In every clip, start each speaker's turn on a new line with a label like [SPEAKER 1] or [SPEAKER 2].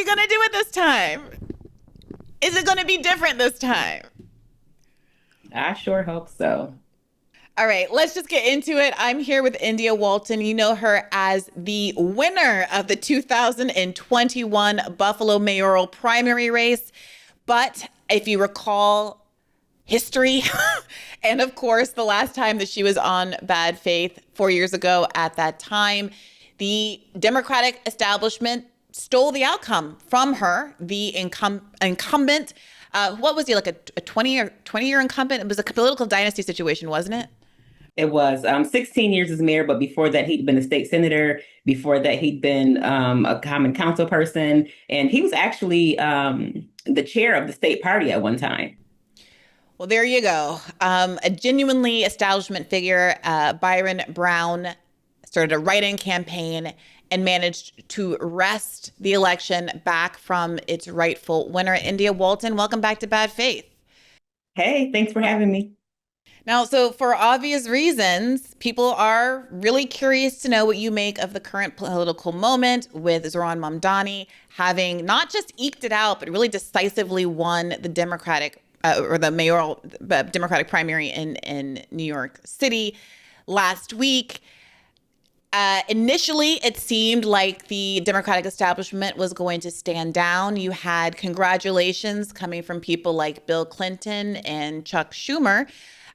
[SPEAKER 1] we going to do it this time? Is it going to be different this time?
[SPEAKER 2] I sure hope so.
[SPEAKER 1] All right, let's just get into it. I'm here with India Walton. You know her as the winner of the 2021 Buffalo mayoral primary race. But if you recall history, and of course, the last time that she was on Bad Faith 4 years ago, at that time, the Democratic establishment stole the outcome from her, the incumbent. What was he, like a 20-year incumbent? It was a political dynasty situation, wasn't it?
[SPEAKER 2] It was 16 years as mayor, but before that, he'd been a state senator. Before that, he'd been a common council person. And he was actually the chair of the state party at one time.
[SPEAKER 1] Well, there you go. A genuinely establishment figure, Byron Brown, started a write-in campaign and managed to wrest the election back from its rightful winner. India Walton, welcome back to Bad Faith.
[SPEAKER 2] Hey, thanks for having me.
[SPEAKER 1] Now, so for obvious reasons, people are really curious to know what you make of the current political moment with Zohran Mamdani having not just eked it out, but really decisively won the Democratic or the mayoral Democratic primary in New York City last week. Initially, it seemed like the Democratic establishment was going to stand down. You had congratulations coming from people like Bill Clinton and Chuck Schumer.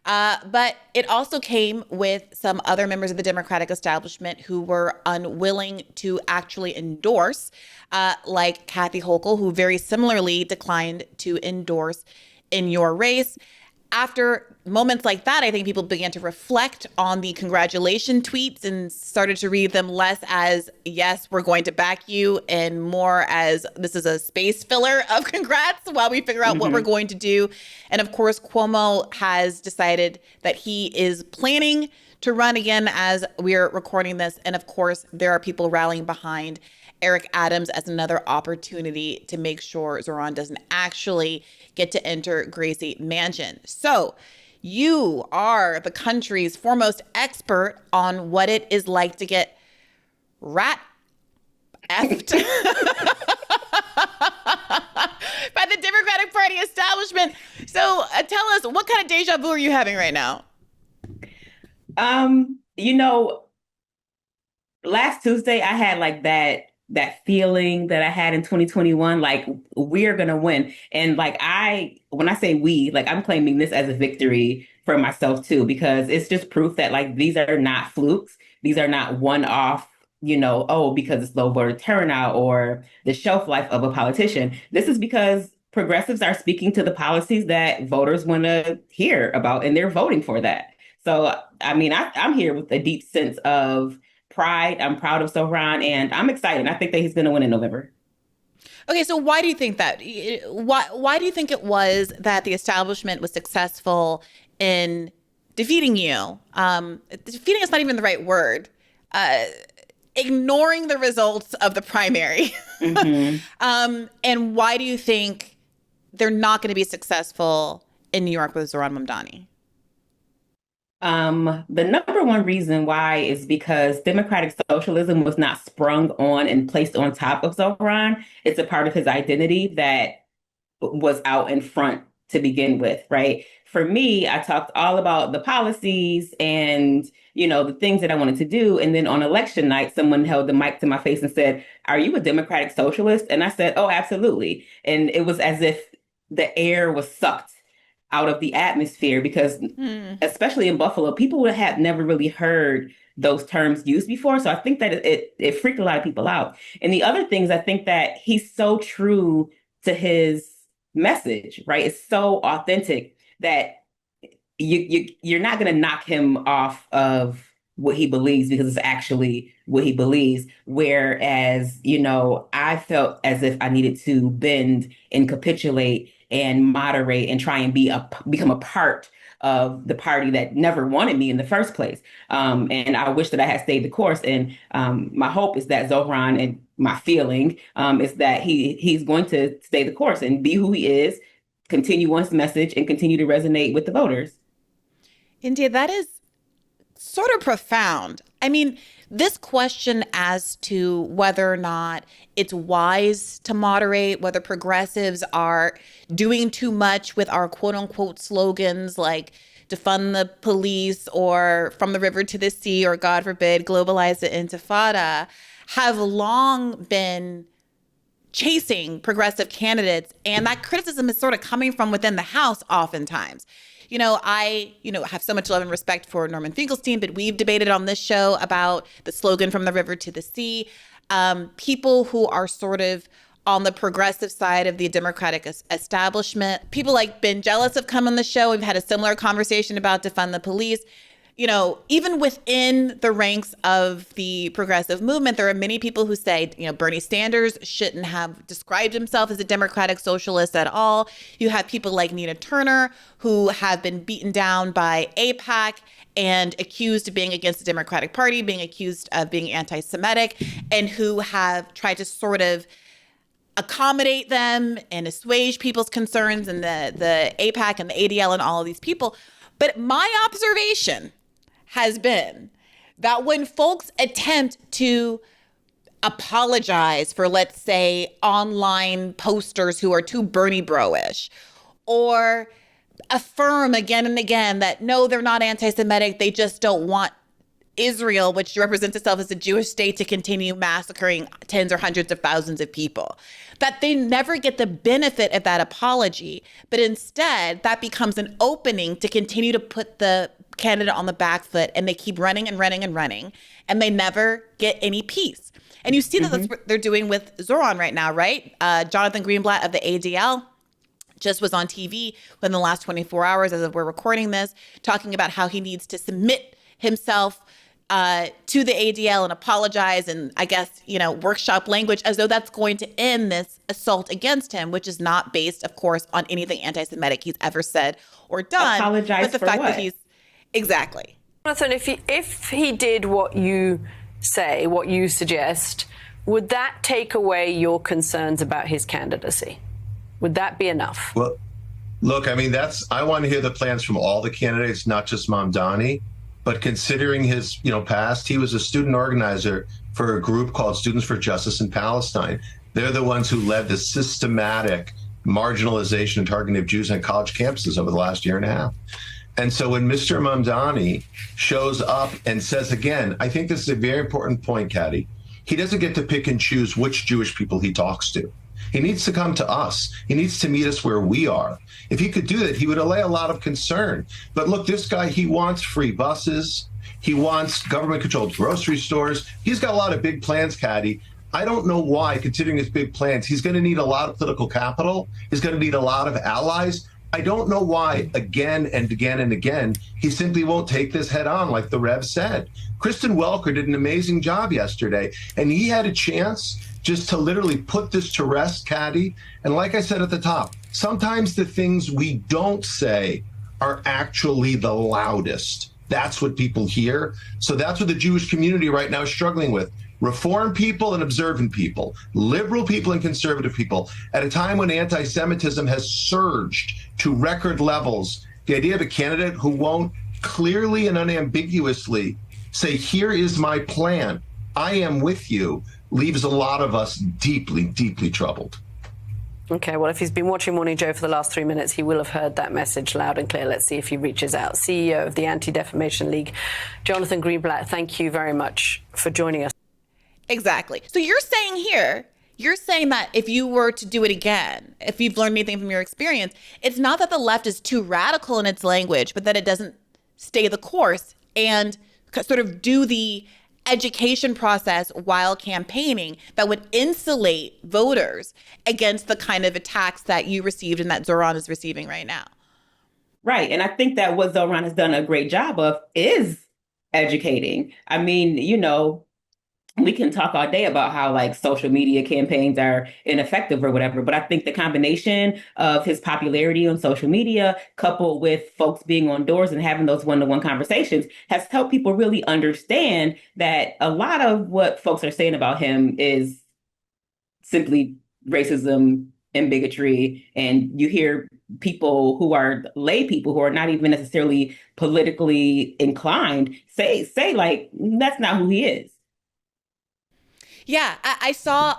[SPEAKER 1] But it also came with some other members of the Democratic establishment who were unwilling to actually endorse, like Kathy Hochul, who very similarly declined to endorse in your race. After moments like that, I think people began to reflect on the congratulation tweets and started to read them less as, yes, we're going to back you, and more as this is a space filler of congrats while we figure out what we're going to do. And of course, Cuomo has decided that he is planning to run again as we're recording this. And of course, there are people rallying behind Eric Adams as another opportunity to make sure Zohran doesn't actually get to enter Gracie Mansion. So you are the country's foremost expert on what it is like to get rat effed by the Democratic Party establishment. So tell us, what kind of deja vu are you having right now?
[SPEAKER 2] You know, last Tuesday I had like that feeling that I had in 2021, like we're going to win. And like, when I say we, like I'm claiming this as a victory for myself too, because it's just proof that like, these are not flukes. These are not one-off, because it's low voter turnout or the shelf life of a politician. This is because progressives are speaking to the policies that voters want to hear about, and they're voting for that. So, I mean, I'm here with a deep sense of pride. I'm proud of Zohran, and I'm excited. I think that he's going to win in November.
[SPEAKER 1] Okay, so why do you think that? Why do you think it was that the establishment was successful in defeating you? Defeating is not even the right word. Ignoring the results of the primary. And why do you think they're not going to be successful in New York with Zohran Mamdani?
[SPEAKER 2] The number one reason why is because democratic socialism was not sprung on and placed on top of Zohran. It's a part of his identity that was out in front to begin with, right? For me, I talked all about the policies and, the things that I wanted to do. And then on election night, someone held the mic to my face and said, "Are you a democratic socialist?" And I said, "Oh, absolutely." And it was as if the air was sucked out of the atmosphere because especially in Buffalo, people would have never really heard those terms used before. So I think that it freaked a lot of people out. And the other things, I think that he's so true to his message, right? It's so authentic that you're not going to knock him off of what he believes because it's actually what he believes. Whereas, I felt as if I needed to bend and capitulate and moderate and try and become a part of the party that never wanted me in the first place. And I wish that I had stayed the course. And my hope is that Zohran, and my feeling is that he's going to stay the course and be who he is, continue on his message, and continue to resonate with the voters.
[SPEAKER 1] India, that is sort of profound. I mean, This question as to whether or not it's wise to moderate, whether progressives are doing too much with our quote unquote slogans like defund the police or from the river to the sea or God forbid, globalize the intifada, have long been chasing progressive candidates. And that criticism is sort of coming from within the House oftentimes. I have so much love and respect for Norman Finkelstein, but we've debated on this show about the slogan from the river to the sea. People who are sort of on the progressive side of the Democratic establishment. People like Ben Jealous have come on the show. We've had a similar conversation about defund the police. Even within the ranks of the progressive movement, there are many people who say, Bernie Sanders shouldn't have described himself as a democratic socialist at all. You have people like Nina Turner who have been beaten down by AIPAC and accused of being against the Democratic Party, being accused of being anti-Semitic, and who have tried to sort of accommodate them and assuage people's concerns and the AIPAC and the ADL and all of these people. But my observation has been that when folks attempt to apologize for, let's say, online posters who are too Bernie bro-ish, or affirm again and again that no, they're not anti-Semitic, they just don't want Israel, which represents itself as a Jewish state, to continue massacring tens or hundreds of thousands of people, that they never get the benefit of that apology, but instead that becomes an opening to continue to put the candidate on the back foot, and they keep running and running and running, and they never get any peace. And you see that that's what they're doing with Zohran right now, right? Jonathan Greenblatt of the ADL just was on TV within the last 24 hours, as of we're recording this, talking about how he needs to submit himself to the ADL and apologize and, I guess, workshop language as though that's going to end this assault against him, which is not based, of course, on anything anti-Semitic he's ever said or done.
[SPEAKER 2] Apologize
[SPEAKER 1] but the
[SPEAKER 2] for
[SPEAKER 1] fact
[SPEAKER 2] what?
[SPEAKER 1] that he's exactly.
[SPEAKER 3] Jonathan, if he did what you say, what you suggest, would that take away your concerns about his candidacy? Would that be enough?
[SPEAKER 4] Well, look, I want to hear the plans from all the candidates, not just Mamdani. But considering his, past, he was a student organizer for a group called Students for Justice in Palestine. They're the ones who led the systematic marginalization and targeting of Jews on college campuses over the last year and a half. And so when Mr. Mamdani shows up and says, again, I think this is a very important point, Caddy, he doesn't get to pick and choose which Jewish people he talks to. He needs to come to us. He needs to meet us where we are. If he could do that, he would allay a lot of concern. But look, this guy, he wants free buses. He wants government-controlled grocery stores. He's got a lot of big plans, Caddy. I don't know why, considering his big plans, he's going to need a lot of political capital. He's going to need a lot of allies. I don't know why, again and again and again, he simply won't take this head on, like the Rev said. Kristen Welker did an amazing job yesterday, and he had a chance just to literally put this to rest, Caddy. And like I said at the top, sometimes the things we don't say are actually the loudest. That's what people hear. So that's what the Jewish community right now is struggling with. Reform people and observant people, liberal people and conservative people, at a time when anti-Semitism has surged to record levels. The idea of a candidate who won't clearly and unambiguously say, here is my plan, I am with you, leaves a lot of us deeply, deeply troubled.
[SPEAKER 3] Okay, well, if he's been watching Morning Joe for the last 3 minutes, he will have heard that message loud and clear. Let's see if he reaches out. CEO of the Anti-Defamation League, Jonathan Greenblatt, thank you very much for joining us.
[SPEAKER 1] Exactly. So you're saying that if you were to do it again, if you've learned anything from your experience, it's not that the left is too radical in its language, but that it doesn't stay the course and sort of do the education process while campaigning that would insulate voters against the kind of attacks that you received and that Zohran is receiving right now.
[SPEAKER 2] Right. And I think that what Zohran has done a great job of is educating. We can talk all day about how social media campaigns are ineffective or whatever, but I think the combination of his popularity on social media coupled with folks being on doors and having those one-to-one conversations has helped people really understand that a lot of what folks are saying about him is simply racism and bigotry. And you hear people who are lay people who are not even necessarily politically inclined say that's not who he is.
[SPEAKER 1] Yeah, I saw.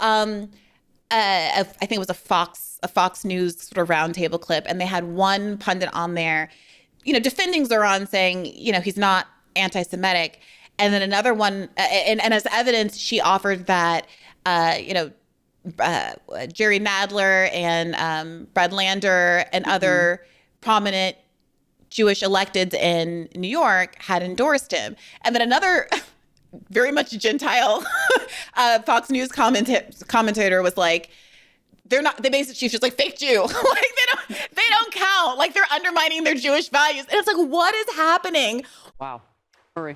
[SPEAKER 1] I think it was a Fox News sort of roundtable clip, and they had one pundit on there, defending Zohran, saying, he's not anti-Semitic, and then another one, and as evidence, she offered that, Jerry Nadler and Brad Lander and other prominent Jewish electeds in New York had endorsed him, and then another very much Gentile Fox News commentator was like, they're not, they basically, she's just like, fake Jew. Like they don't count. Like they're undermining their Jewish values. And it's like, what is happening?
[SPEAKER 3] Wow. Marie.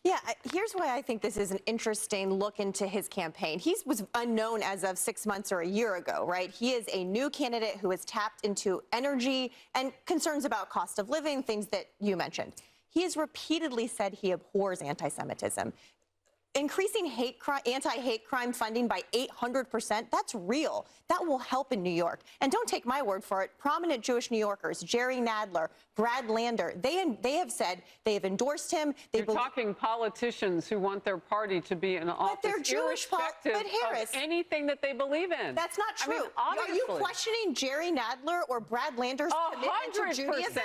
[SPEAKER 5] Yeah, here's why I think this is an interesting look into his campaign. He was unknown as of 6 months or a year ago, right? He is a new candidate who has tapped into energy and concerns about cost of living, things that you mentioned. He has repeatedly said he abhors anti-Semitism. Increasing anti-hate crime funding by 800%, that's real. That will help in New York. And don't take my word for it. Prominent Jewish New Yorkers, Jerry Nadler, Brad Lander, they have said they have endorsed him.
[SPEAKER 6] You're talking politicians who want their party to be in office,
[SPEAKER 5] but they're Jewish,
[SPEAKER 6] irrespective
[SPEAKER 5] but Harris,
[SPEAKER 6] of anything that they believe in.
[SPEAKER 5] That's not true.
[SPEAKER 6] I mean, honestly,
[SPEAKER 5] are you questioning Jerry Nadler or Brad Lander's commitment to Judaism?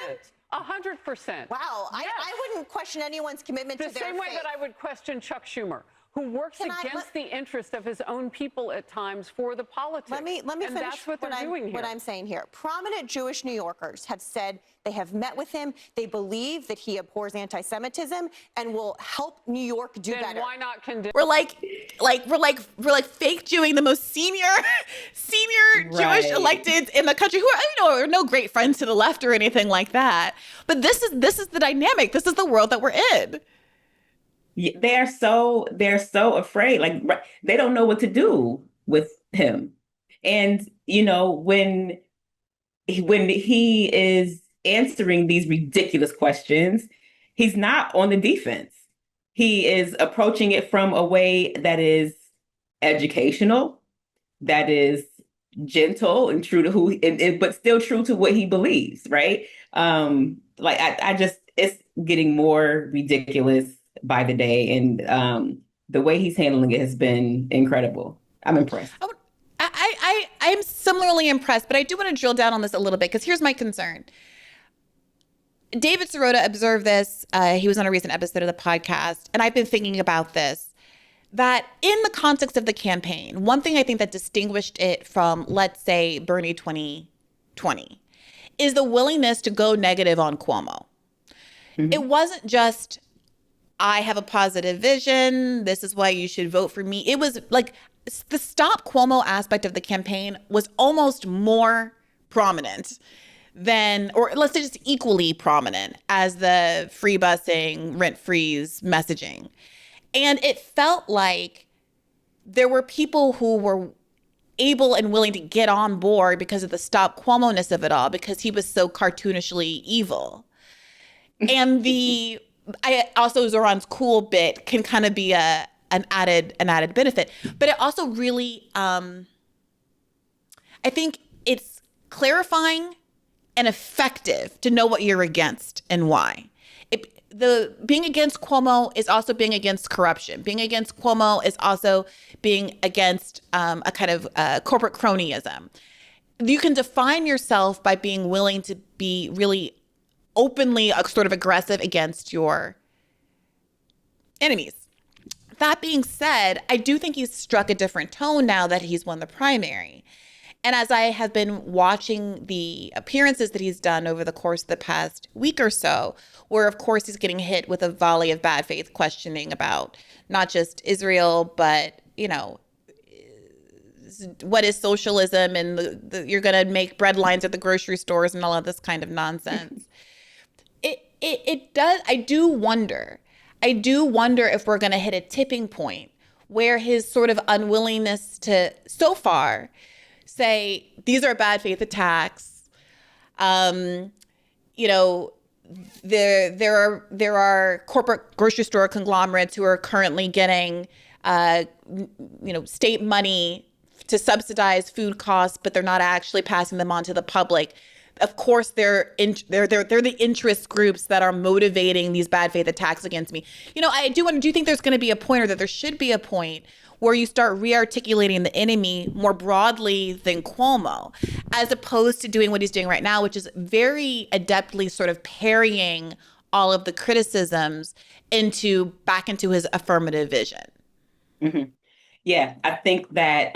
[SPEAKER 6] 100%.
[SPEAKER 5] Wow,
[SPEAKER 6] Yes.
[SPEAKER 5] I wouldn't question anyone's commitment to their faith.
[SPEAKER 6] The same way that I would question Chuck Schumer, who works against the interest of his own people at times for the politics.
[SPEAKER 5] Let me finish
[SPEAKER 6] that's what they're doing here.
[SPEAKER 5] What I'm saying here. Prominent Jewish New Yorkers have said they have met with him. They believe that he abhors anti-Semitism and will help New York do better.
[SPEAKER 6] Then why not condemn?
[SPEAKER 1] We're like fake Jewing the most senior Jewish electeds in the country, who are no great friends to the left or anything like that. But this is the dynamic. This is the world that we're in.
[SPEAKER 2] They're so afraid. Like they don't know what to do with him. And when he is answering these ridiculous questions, he's not on the defense. He is approaching it from a way that is educational, that is gentle and true to who, but still true to what he believes. Right? It's getting more ridiculous by the day, and the way he's handling it has been incredible. I'm impressed.
[SPEAKER 1] I'm similarly impressed, but I do want to drill down on this a little bit because here's my concern. David Sirota observed this. He was on a recent episode of the podcast, and I've been thinking about this, that in the context of the campaign, one thing I think that distinguished it from, let's say, Bernie 2020 is the willingness to go negative on Cuomo. Mm-hmm. It wasn't just, I have a positive vision, this is why you should vote for me. It was like the Stop Cuomo aspect of the campaign was almost more prominent than, or let's say just equally prominent as the free busing, rent freeze messaging. And it felt like there were people who were able and willing to get on board because of the Stop Cuomo-ness of it all, because he was so cartoonishly evil. And also Zohran's cool bit can kind of be an added benefit, but it also really, I think it's clarifying and effective to know what you're against and why. Being against Cuomo is also being against corruption. Being against Cuomo is also being against a kind of corporate cronyism. You can define yourself by being willing to be really openly sort of aggressive against your enemies. That being said, I do think he's struck a different tone now that he's won the primary. And as I have been watching the appearances that he's done over the course of the past week or so, where of course he's getting hit with a volley of bad faith questioning about not just Israel, but, what is socialism, and you're going to make bread lines at the grocery stores and all of this kind of nonsense. It does. I do wonder if we're going to hit a tipping point where his sort of unwillingness to, so far, say these are bad faith attacks. There are corporate grocery store conglomerates who are currently getting state money to subsidize food costs, but they're not actually passing them on to the public. of course they're the interest groups that are motivating these bad faith attacks against me. I do think there's going to be a point, or that there should be a point, where you start re-articulating the enemy more broadly than Cuomo, as opposed to doing what he's doing right now, which is very adeptly sort of parrying all of the criticisms back into his affirmative vision.
[SPEAKER 2] Mm-hmm. Yeah, I think that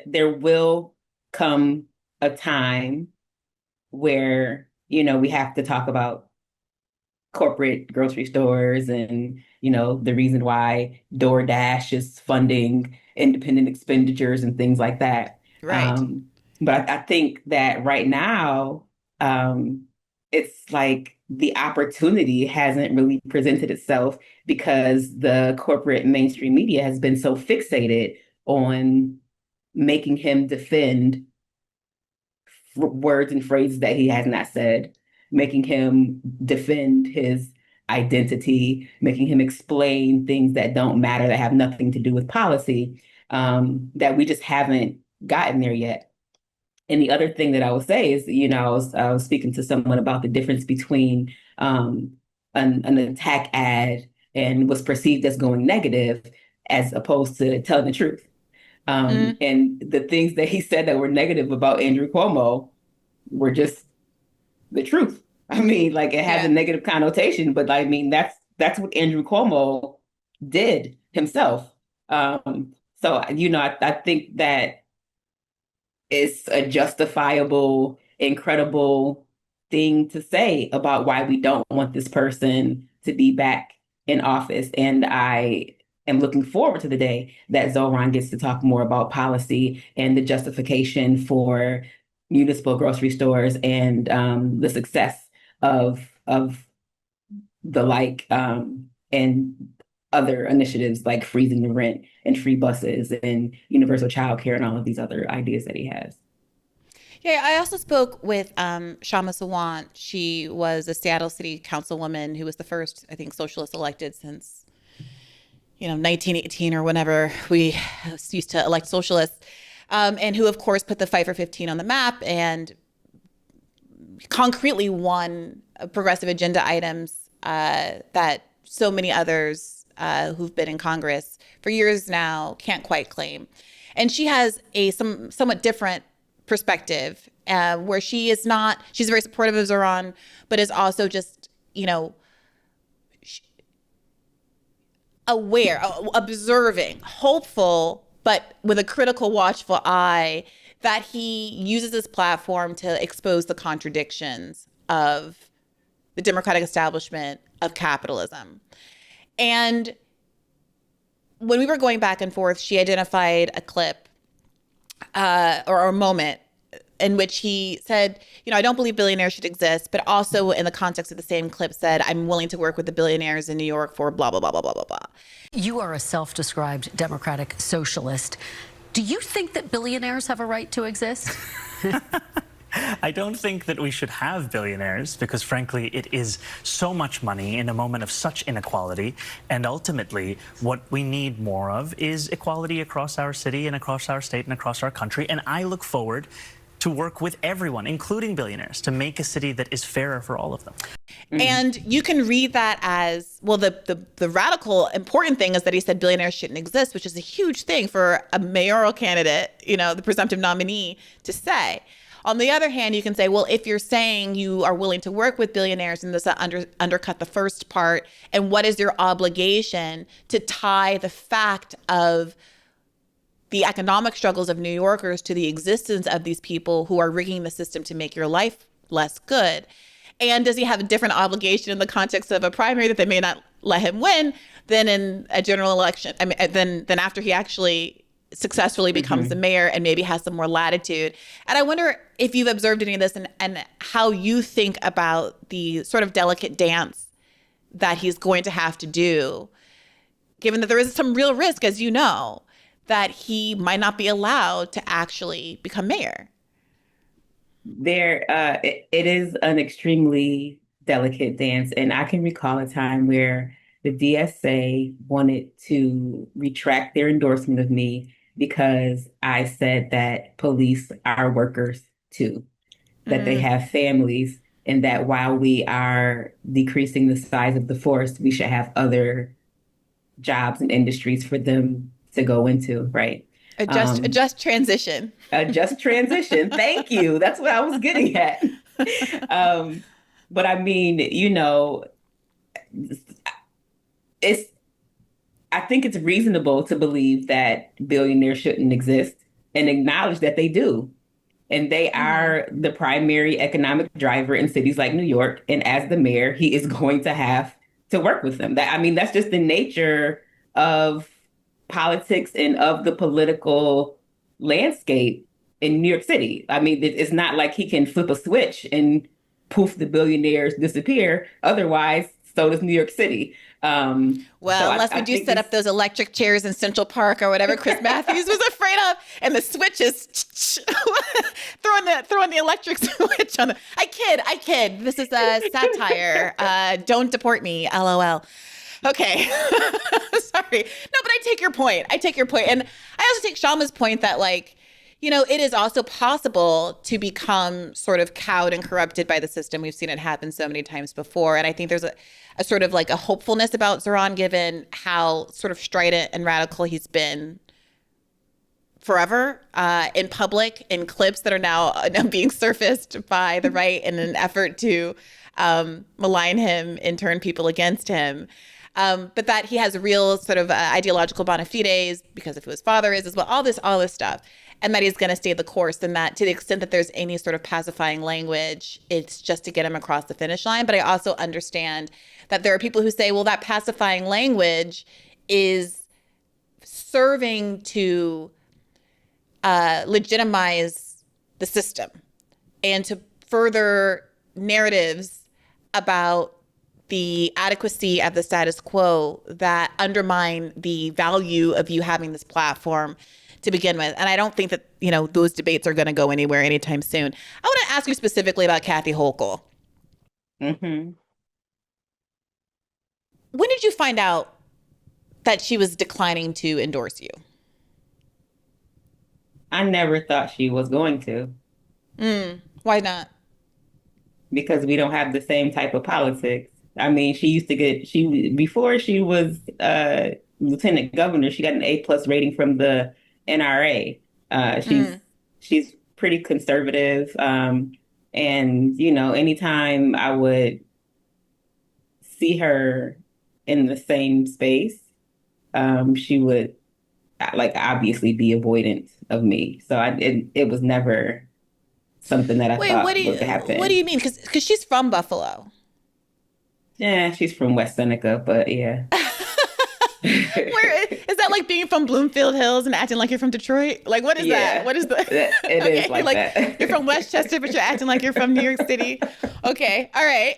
[SPEAKER 2] there will come a time where, we have to talk about corporate grocery stores and, the reason why DoorDash is funding independent expenditures and things like that.
[SPEAKER 1] Right.
[SPEAKER 2] But I think that right now, it's like the opportunity hasn't really presented itself because the corporate mainstream media has been so fixated on making him defend words and phrases that he has not said, making him defend his identity, making him explain things that don't matter, that have nothing to do with policy, that we just haven't gotten there yet. And the other thing that I will say is, I was speaking to someone about the difference between an attack ad and what's perceived as going negative, as opposed to telling the truth. And the things that he said that were negative about Andrew Cuomo were just the truth. I mean, like, it has a negative connotation, but I mean, that's what Andrew Cuomo did himself. So, I think that it's a justifiable, incredible thing to say about why we don't want this person to be back in office. And I am looking forward to the day that Zohran gets to talk more about policy and the justification for municipal grocery stores and the success of the and other initiatives like freezing the rent and free buses and universal childcare and all of these other ideas that he has.
[SPEAKER 1] Yeah, I also spoke with Shama Sawant. She was a Seattle City Councilwoman who was the first, I think, socialist elected since 1918 or whenever we used to elect socialists, and who, of course, put the Fight for 15 on the map and concretely won progressive agenda items that so many others who've been in Congress for years now can't quite claim. And she has a somewhat different perspective where she's very supportive of Zohran, but is also just, aware, observing, hopeful, but with a critical, watchful eye that he uses his platform to expose the contradictions of the democratic establishment of capitalism. And when we were going back and forth, she identified a clip or a moment in which he said, I don't believe billionaires should exist, but also in the context of the same clip said, I'm willing to work with the billionaires in New York for blah, blah, blah, blah, blah, blah, blah.
[SPEAKER 7] You are a self-described democratic socialist. Do you think that billionaires have a right to exist?
[SPEAKER 8] I don't think that we should have billionaires because, frankly, it is so much money in a moment of such inequality. And ultimately, what we need more of is equality across our city and across our state and across our country. And I look forward to work with everyone, including billionaires, to make a city that is fairer for all of them.
[SPEAKER 1] And you can read that as, well, the radical important thing is that he said billionaires shouldn't exist, which is a huge thing for a mayoral candidate, the presumptive nominee, to say. On the other hand, you can say, well, if you're saying you are willing to work with billionaires, and this undercut the first part, and what is your obligation to tie the fact of the economic struggles of New Yorkers to the existence of these people who are rigging the system to make your life less good? And does he have a different obligation in the context of a primary that they may not let him win than in a general election? I mean, than after he actually successfully becomes the mayor and maybe has some more latitude. And I wonder if you've observed any of this and how you think about the sort of delicate dance that he's going to have to do, given that there is some real risk, as you know, that he might not be allowed to actually become mayor.
[SPEAKER 2] It is an extremely delicate dance. And I can recall a time where the DSA wanted to retract their endorsement of me because I said that police are workers too, that they have families, and that while we are decreasing the size of the force, we should have other jobs and industries for them to go into, right?
[SPEAKER 1] A just transition.
[SPEAKER 2] A just transition. Thank you. That's what I was getting at. But I mean, it's I think it's reasonable to believe that billionaires shouldn't exist and acknowledge that they do. And they are the primary economic driver in cities like New York. And as the mayor, he is going to have to work with them. That's just the nature of politics and of the political landscape in New York City. I mean, it's not like he can flip a switch and poof, the billionaires disappear. Otherwise, so does New York City.
[SPEAKER 1] Unless we do set up those electric chairs in Central Park or whatever Chris Matthews was afraid of, and the switch is throwing the electric switch on the. I kid. This is a satire. Don't deport me. LOL. Okay. Sorry. No, but I take your point. And I also take Shama's point that, like, it is also possible to become sort of cowed and corrupted by the system. We've seen it happen so many times before. And I think there's a sort of like a hopefulness about Zohran, given how sort of strident and radical he's been forever in public, in clips that are now being surfaced by the right in an effort to malign him and turn people against him. But that he has real sort of ideological bona fides because of who his father is as well, all this stuff. And that he's going to stay the course, and that to the extent that there's any sort of pacifying language, it's just to get him across the finish line. But I also understand that there are people who say, well, that pacifying language is serving to legitimize the system and to further narratives about the adequacy of the status quo that undermine the value of you having this platform to begin with. And I don't think that, those debates are going to go anywhere anytime soon. I want to ask you specifically about Kathy Hochul.
[SPEAKER 2] Mm-hmm.
[SPEAKER 1] When did you find out that she was declining to endorse you?
[SPEAKER 2] I never thought she was going to.
[SPEAKER 1] Why not?
[SPEAKER 2] Because we don't have the same type of politics. I mean, before she was lieutenant governor, she got an A+ rating from the NRA. She's pretty conservative. And, anytime I would see her in the same space, she would obviously be avoidant of me. So it was never something that I thought would happen.
[SPEAKER 1] What do you mean? Because she's from Buffalo.
[SPEAKER 2] Yeah, she's from West Seneca, but yeah.
[SPEAKER 1] Where is that, like being from Bloomfield Hills and acting like you're from Detroit? Like, what is that? What is the?
[SPEAKER 2] It is like that.
[SPEAKER 1] You're from Westchester, but you're acting like you're from New York City. Okay, all right.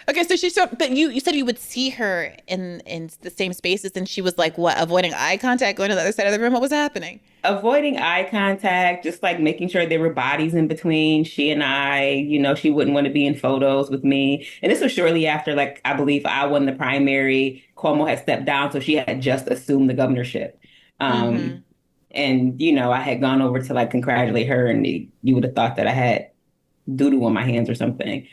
[SPEAKER 1] Okay, so she's but you said you would see her in the same spaces, and she was like, what, avoiding eye contact, going to the other side of the room? What was happening?
[SPEAKER 2] Avoiding eye contact, just like making sure there were bodies in between she and I. She wouldn't want to be in photos with me. And this was shortly after, I believe I won the primary. Cuomo had stepped down, so she had just assumed the governorship. And, I had gone over to congratulate her, and you would have thought that I had doo-doo on my hands or something.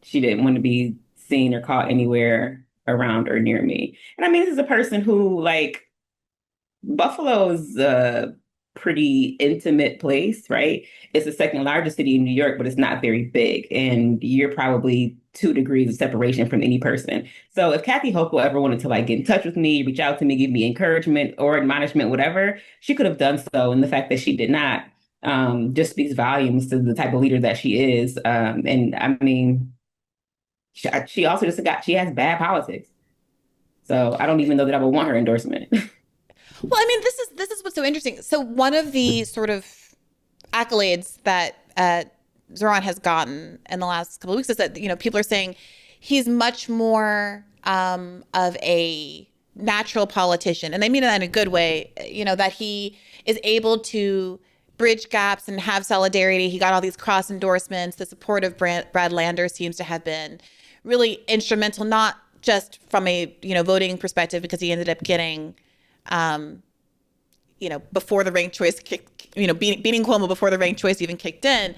[SPEAKER 2] She didn't want to be seen or caught anywhere around or near me. And I mean, this is a person who, Buffalo is a pretty intimate place, right? It's the second largest city in New York, but it's not very big. And you're probably 2 degrees of separation from any person. So if Kathy Hochul ever wanted to get in touch with me, reach out to me, give me encouragement or admonishment, whatever, she could have done so. And the fact that she did not just speaks volumes to the type of leader that she is. And I mean, she also she has bad politics. So I don't even know that I would want her endorsement.
[SPEAKER 1] Well, I mean, this is what's so interesting. So one of the sort of accolades that Zohran has gotten in the last couple of weeks is that, people are saying he's much more of a natural politician. And they mean that in a good way, that he is able to bridge gaps and have solidarity. He got all these cross endorsements. The support of Brad Lander seems to have been really instrumental, not just from a, voting perspective, because he ended up getting before the ranked choice beating Cuomo before the ranked choice even kicked in,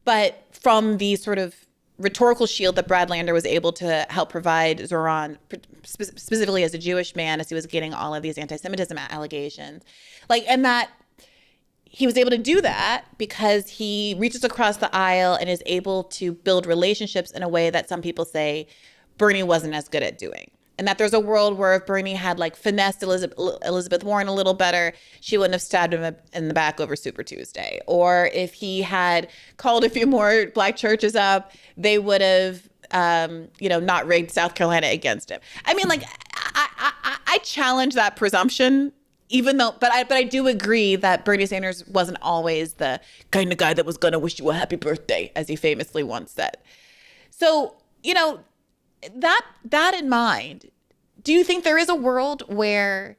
[SPEAKER 1] but from the sort of rhetorical shield that Brad Lander was able to help provide Zohran, specifically as a Jewish man, as he was getting all of these anti-Semitism allegations, and that he was able to do that because he reaches across the aisle and is able to build relationships in a way that some people say Bernie wasn't as good at doing. And that there's a world where if Bernie had finessed Elizabeth Warren a little better, she wouldn't have stabbed him in the back over Super Tuesday. Or if he had called a few more black churches up, they would have, not rigged South Carolina against him. I mean, I challenge that presumption, even though, but I do agree that Bernie Sanders wasn't always the kind of guy that was going to wish you a happy birthday, as he famously once said. So, that in mind, do you think there is a world where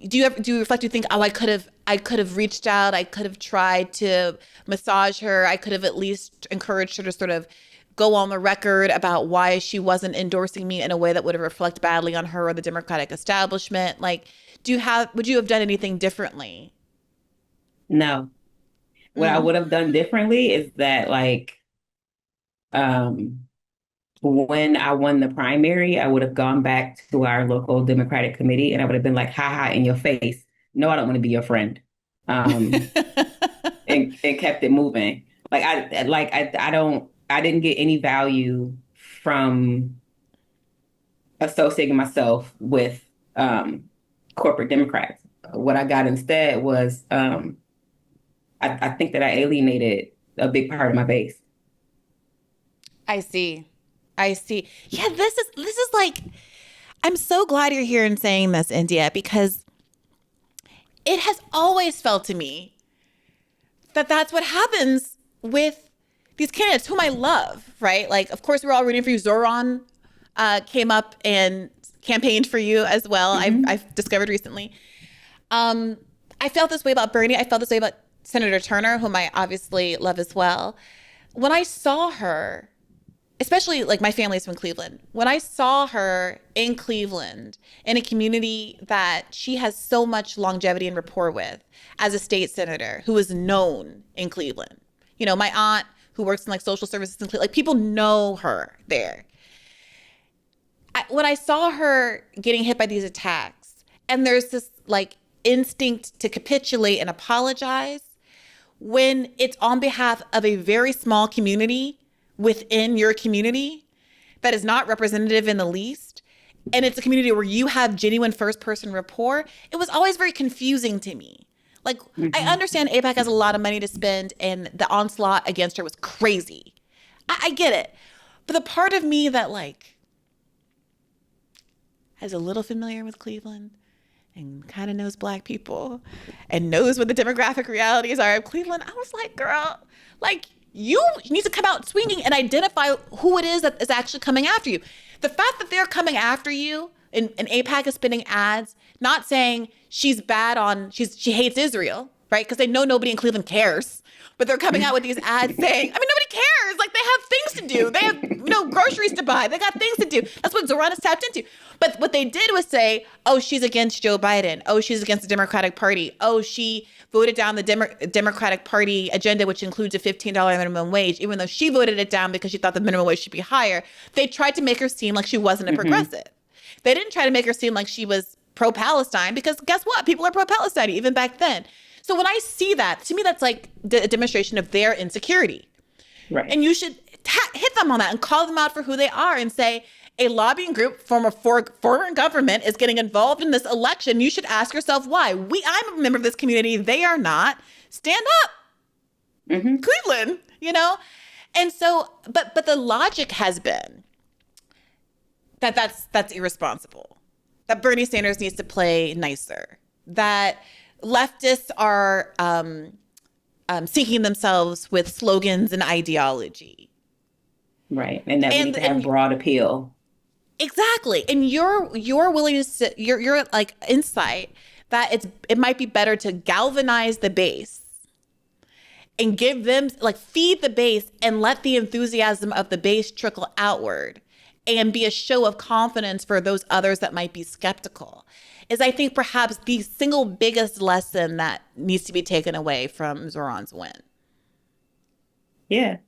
[SPEAKER 1] do you reflect? Do you think, I could have reached out, I could have tried to massage her, I could have at least encouraged her to sort of go on the record about why she wasn't endorsing me in a way that would have reflected badly on her or the Democratic establishment? Would you have done anything differently?
[SPEAKER 2] No. What I would have done differently is that when I won the primary, I would have gone back to our local Democratic committee and I would have been like, ha, in your face. No, I don't want to be your friend. And kept it moving. I didn't get any value from associating myself with corporate Democrats. What I got instead was, I think that I alienated a big part of my base.
[SPEAKER 1] I see. Yeah, this is I'm so glad you're here and saying this, India, because it has always felt to me that that's what happens with these candidates whom I love, right? Of course, we're all rooting for you. Zohran came up and campaigned for you as well. Mm-hmm. I've discovered recently. I felt this way about Bernie. I felt this way about Senator Turner, whom I obviously love as well. When I saw her, especially my family's from Cleveland, when I saw her in Cleveland, in a community that she has so much longevity and rapport with as a state senator who is known in Cleveland, my aunt who works in social services in Cleveland, people know her there. When I saw her getting hit by these attacks, and there's this instinct to capitulate and apologize when it's on behalf of a very small community within your community that is not representative in the least, and it's a community where you have genuine first-person rapport, it was always very confusing to me. Mm-hmm. I understand AIPAC has a lot of money to spend, and the onslaught against her was crazy. I get it. But the part of me that is a little familiar with Cleveland and kind of knows black people and knows what the demographic realities are of Cleveland, I was like, girl, you need to come out swinging and identify who it is that is actually coming after you. The fact that they're coming after you and AIPAC is spinning ads, not saying she's bad she hates Israel, right? Because they know nobody in Cleveland cares. But they're coming out with these ads saying, nobody cares. They have things to do. They have, groceries to buy. They got things to do. That's what Zohran has tapped into. But what they did was say, oh, she's against Joe Biden. Oh, she's against the Democratic Party. Oh, she voted down the Democratic Party agenda, which includes a $15 minimum wage, even though she voted it down because she thought the minimum wage should be higher. They tried to make her seem like she wasn't a progressive. They didn't try to make her seem like she was pro-Palestine, because guess what? People are pro-Palestine even back then. So when I see that, to me, that's a demonstration of their insecurity. Right. And you should hit them on that and call them out for who they are and say, a lobbying group from a foreign government is getting involved in this election. You should ask yourself why. I'm a member of this community. They are not. Stand up. Mm-hmm. Cleveland, And so, but the logic has been that that's irresponsible. That Bernie Sanders needs to play nicer. That leftists are sinking themselves with slogans and ideology.
[SPEAKER 2] Right. And that we need to have broad appeal.
[SPEAKER 1] Exactly. And your willingness to, your insight that it might be better to galvanize the base and give them, feed the base and let the enthusiasm of the base trickle outward and be a show of confidence for those others that might be skeptical, is I think perhaps the single biggest lesson that needs to be taken away from Zohran's win.
[SPEAKER 2] Yeah.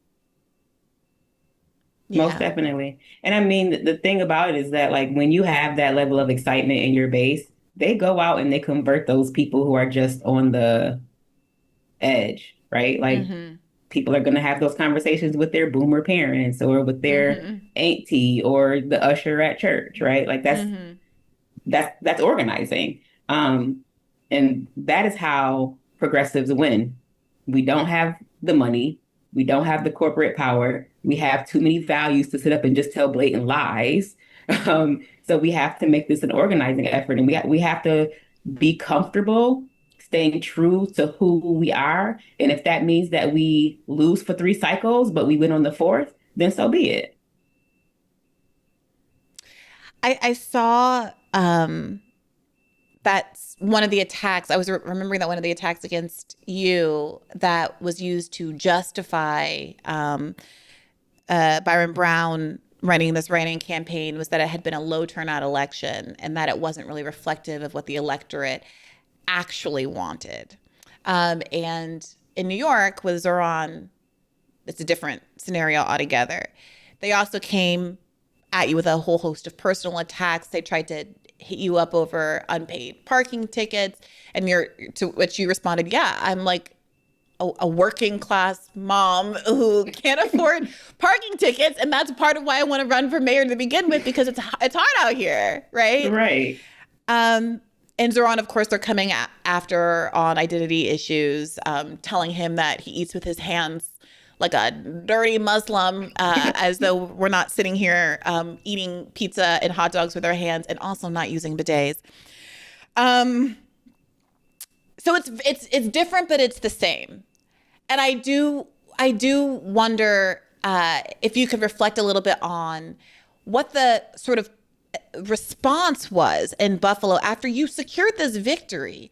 [SPEAKER 2] Most definitely. And I mean, the thing about it is that, like, when you have that level of excitement in your base, they go out and they convert those people who are just on the edge, right? Like, people are going to have those conversations with their boomer parents or with their auntie or the usher at church, right? Like, that's organizing. And that is how progressives win. We don't have the money. We don't have the corporate power. We have too many values to sit up and just tell blatant lies. So we have to make this an organizing effort, and we have to be comfortable staying true to who we are. And if that means that we lose for 3 cycles, but we win on the 4th, then so be it.
[SPEAKER 1] I saw that's one of the attacks. I was remembering that one of the attacks against you that was used to justify Byron Brown running this write-in campaign was that it had been a low turnout election and that it wasn't really reflective of what the electorate actually wanted. And in New York with Zohran, it's a different scenario altogether. They also came at you with a whole host of personal attacks. They tried to hit you up over unpaid parking tickets, and to which you responded, yeah, I'm like a working class mom who can't afford parking tickets, and that's part of why I want to run for mayor to begin with, because it's hard out here, right?
[SPEAKER 2] Right.
[SPEAKER 1] And Zohran, of course, they're coming after on identity issues, telling him that he eats with his hands like a dirty Muslim, as though we're not sitting here eating pizza and hot dogs with our hands, and also not using bidets. So it's different, but it's the same. And I do wonder if you could reflect a little bit on what the sort of response was in Buffalo after you secured this victory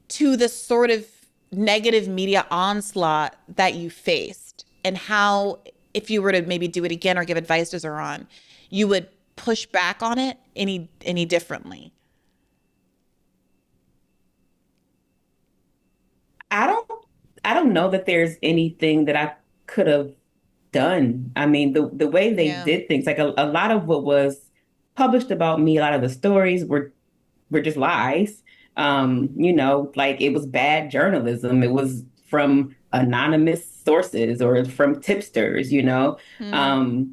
[SPEAKER 1] to this sort of negative media onslaught that you faced, and how, if you were to maybe do it again or give advice to Zohran, you would push back on it any differently.
[SPEAKER 2] I don't know that there's anything that I could have done. I mean, the way they did things, like a lot of what was published about me, a lot of the stories were just lies. Like, it was bad journalism. It was from anonymous sources or from tipsters, and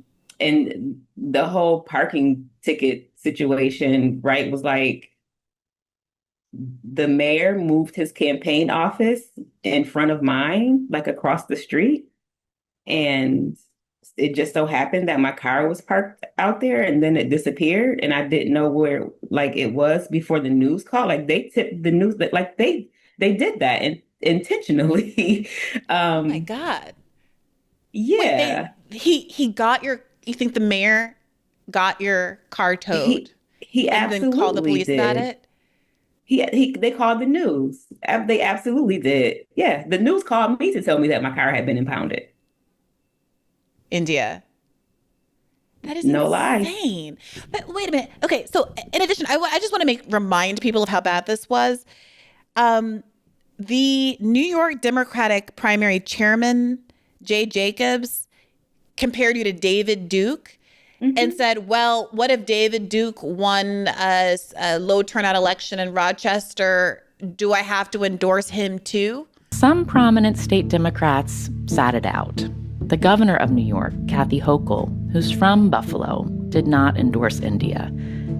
[SPEAKER 2] the whole parking ticket situation, right, was like, the mayor moved his campaign office in front of mine, like across the street. And it just so happened that my car was parked out there, and then it disappeared. And I didn't know where, like, it was before the news call. Like, they tipped the news that, like, they did that intentionally.
[SPEAKER 1] Oh my God.
[SPEAKER 2] Yeah.
[SPEAKER 1] Wait, you think the mayor got your car towed?
[SPEAKER 2] He
[SPEAKER 1] and
[SPEAKER 2] absolutely
[SPEAKER 1] then called the police
[SPEAKER 2] did.
[SPEAKER 1] about it?
[SPEAKER 2] They called the news. They absolutely did. Yeah, the news called me to tell me that my car had been impounded.
[SPEAKER 1] India. That is
[SPEAKER 2] no
[SPEAKER 1] insane.
[SPEAKER 2] Lies.
[SPEAKER 1] But wait a minute. Okay, so in addition, I just want to remind people of how bad this was. The New York Democratic primary chairman, Jay Jacobs, compared you to David Duke. And said, well, what if David Duke won a low turnout election in Rochester? Do I have to endorse him too?
[SPEAKER 9] Some prominent state Democrats sat it out. The governor of New York, Kathy Hochul, who's from Buffalo, did not endorse India.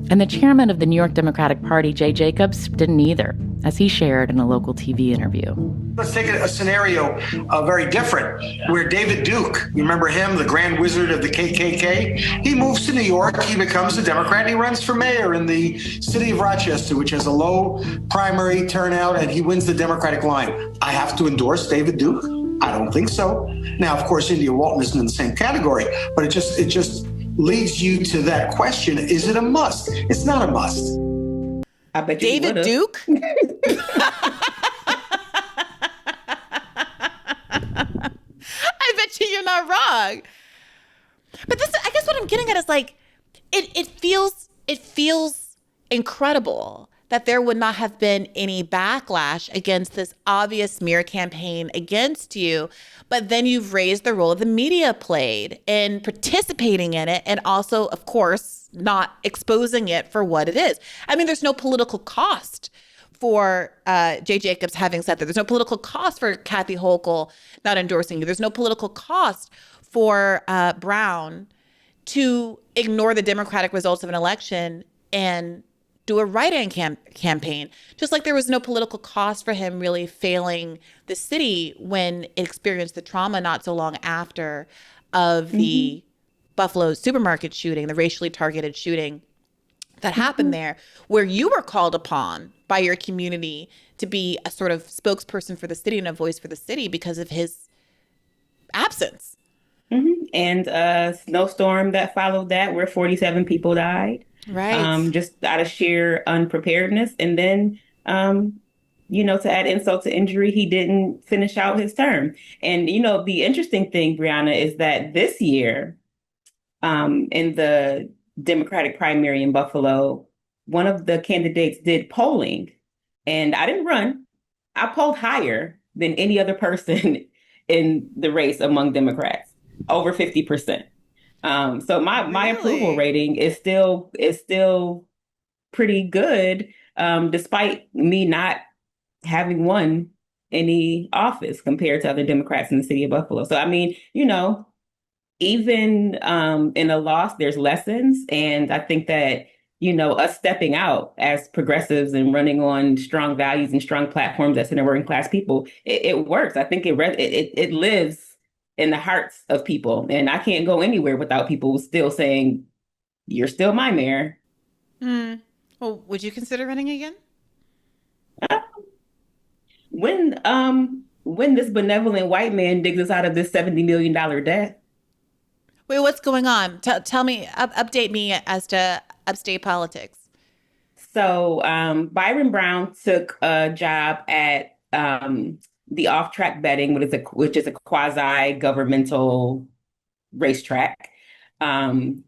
[SPEAKER 9] And the chairman of the New York Democratic Party, Jay Jacobs, didn't either, as he shared in a local TV interview.
[SPEAKER 10] Let's take a scenario very different, where David Duke, you remember him, the grand wizard of the KKK? He moves to New York, he becomes a Democrat, and he runs for mayor in the city of Rochester, which has a low primary turnout, and he wins the Democratic line. I have to endorse David Duke? I don't think so. Now, of course, India Walton isn't in the same category, but it just leads you to that question: is it a must? It's not a must.
[SPEAKER 2] I bet you
[SPEAKER 1] David Duke? I bet you're not wrong. But this, I guess what I'm getting at is, like, it feels incredible that there would not have been any backlash against this obvious smear campaign against you, but then you've raised the role the media played in participating in it, and also, of course, not exposing it for what it is. I mean, there's no political cost for Jay Jacobs having said that. There's no political cost for Kathy Hochul not endorsing you. There's no political cost for Brown to ignore the democratic results of an election and do a write-in campaign, just like there was no political cost for him really failing the city when it experienced the trauma not so long after of the Buffalo supermarket shooting, the racially targeted shooting that happened there, where you were called upon by your community to be a sort of spokesperson for the city and a voice for the city because of his absence.
[SPEAKER 2] And a snowstorm that followed that, where 47 people died.
[SPEAKER 1] Right.
[SPEAKER 2] Just out of sheer unpreparedness. And then, to add insult to injury, he didn't finish out his term. And, the interesting thing, Brianna, is that this year, in the Democratic primary in Buffalo, one of the candidates did polling, and I didn't run. I polled higher than any other person in the race among Democrats, over 50%. So my approval rating is still pretty good, despite me not having won any office compared to other Democrats in the city of Buffalo. So, I mean, even in a loss, there's lessons. And I think that, us stepping out as progressives and running on strong values and strong platforms that center working class people, it works. I think it lives in the hearts of people. And I can't go anywhere without people still saying, you're still my mayor.
[SPEAKER 1] Well, would you consider running again?
[SPEAKER 2] When this benevolent white man digs us out of this $70 million debt.
[SPEAKER 1] Wait, what's going on? Tell me, update me as to upstate politics.
[SPEAKER 2] So Byron Brown took a job at the off-track betting, which is a quasi-governmental racetrack.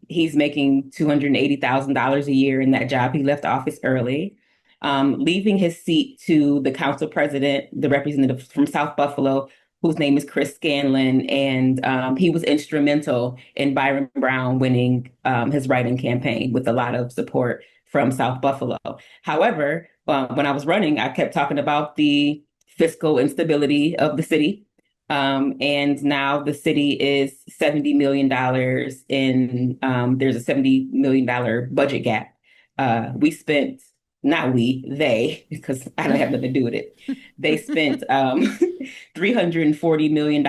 [SPEAKER 2] He's making $280,000 a year in that job. He left office early, leaving his seat to the council president, the representative from South Buffalo, whose name is Chris Scanlon. And he was instrumental in Byron Brown winning his write-in campaign with a lot of support from South Buffalo. However, when I was running, I kept talking about the fiscal instability of the city. And now the city is $70 million there's a $70 million budget gap. They, because I don't have nothing to do with it. They spent $340 million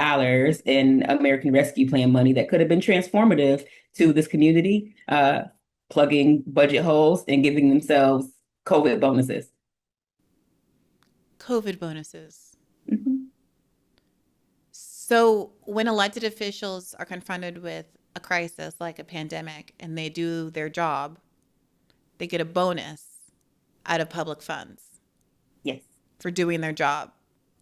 [SPEAKER 2] in American Rescue Plan money that could have been transformative to this community, plugging budget holes and giving themselves COVID bonuses.
[SPEAKER 1] COVID bonuses. So when elected officials are confronted with a crisis like a pandemic and they do their job, they get a bonus out of public funds.
[SPEAKER 2] Yes.
[SPEAKER 1] For doing their job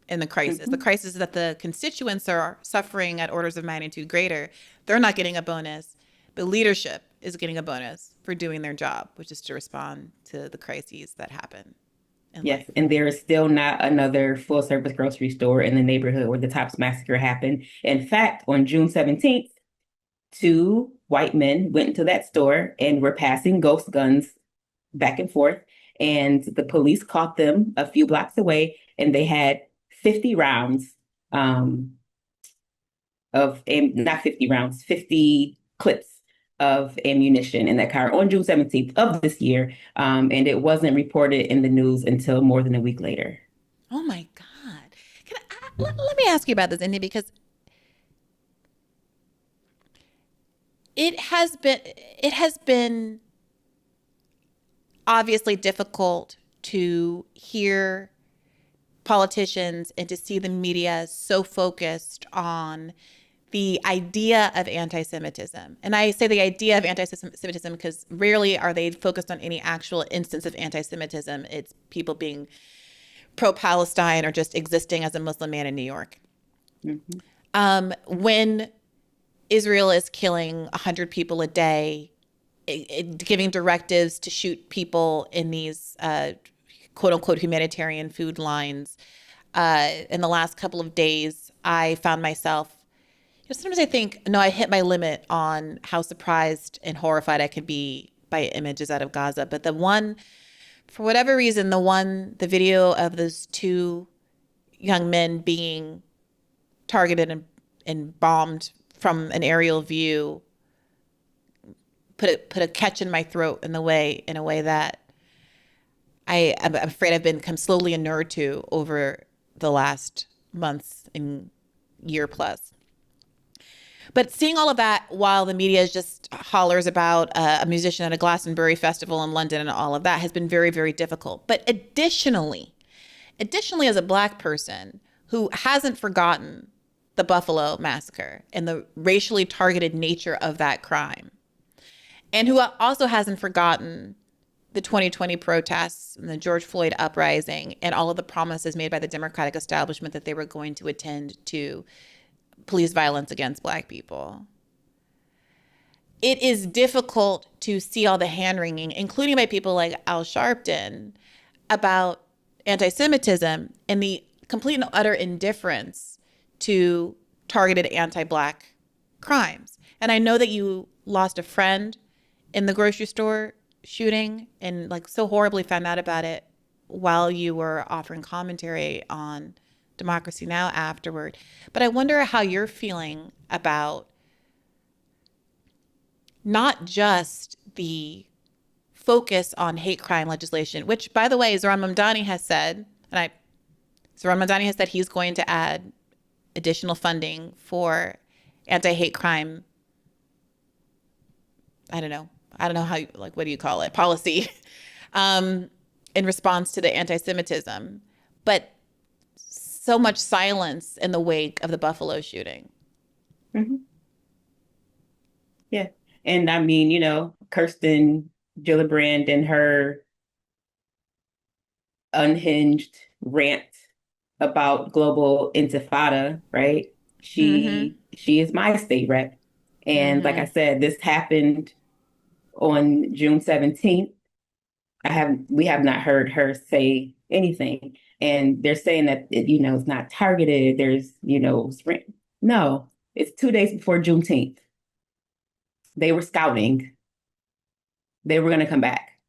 [SPEAKER 1] in the crisis. The crisis that the constituents are suffering at orders of magnitude greater. They're not getting a bonus, but leadership is getting a bonus for doing their job, which is to respond to the crises that happen.
[SPEAKER 2] Yes, and there is still not another full-service grocery store in the neighborhood where the Tops massacre happened. In fact, on June 17th, 2 white men went into that store and were passing ghost guns back and forth. And the police caught them a few blocks away, and they had 50 rounds not 50 rounds, 50 clips of ammunition in that car on June 17th of this year. And it wasn't reported in the news until more than a week later.
[SPEAKER 1] Oh my God. Let me ask you about this, Indy, because it has been obviously difficult to hear politicians and to see the media so focused on the idea of anti-Semitism. And I say the idea of anti-Semitism because rarely are they focused on any actual instance of anti-Semitism. It's people being pro-Palestine or just existing as a Muslim man in New York. When Israel is killing 100 people a day giving directives to shoot people in these quote unquote humanitarian food lines. In the last couple of days, I found myself, sometimes I think, no, I hit my limit on how surprised and horrified I could be by images out of Gaza. But for whatever reason, the video of those two young men being targeted and bombed from an aerial view put a catch in my throat in a way that I'm afraid I've become slowly inured to over the last months and year plus. But seeing all of that while the media just hollers about a musician at a Glastonbury festival in London and all of that has been very, very difficult. But additionally, as a Black person who hasn't forgotten the Buffalo massacre and the racially targeted nature of that crime, and who also hasn't forgotten the 2020 protests and the George Floyd uprising and all of the promises made by the Democratic establishment that they were going to attend to police violence against Black people. It is difficult to see all the hand-wringing, including by people like Al Sharpton, about anti-Semitism and the complete and utter indifference to targeted anti-Black crimes. And I know that you lost a friend in the grocery store shooting and so horribly found out about it while you were offering commentary on Democracy Now! Afterward. But I wonder how you're feeling about not just the focus on hate crime legislation, which, by the way, Zohran Mamdani has said he's going to add additional funding for anti-hate crime. I don't know how, what do you call it? Policy in response to the anti-Semitism. But so much silence in the wake of the Buffalo shooting.
[SPEAKER 2] Mm-hmm. Yeah. And I mean, Kirsten Gillibrand and her unhinged rant about global intifada, right? She is my state rep. And like I said, this happened on June 17th. We have not heard her say anything. And they're saying that, it's not targeted. There's, no, it's 2 days before Juneteenth. They were scouting. They were going to come back.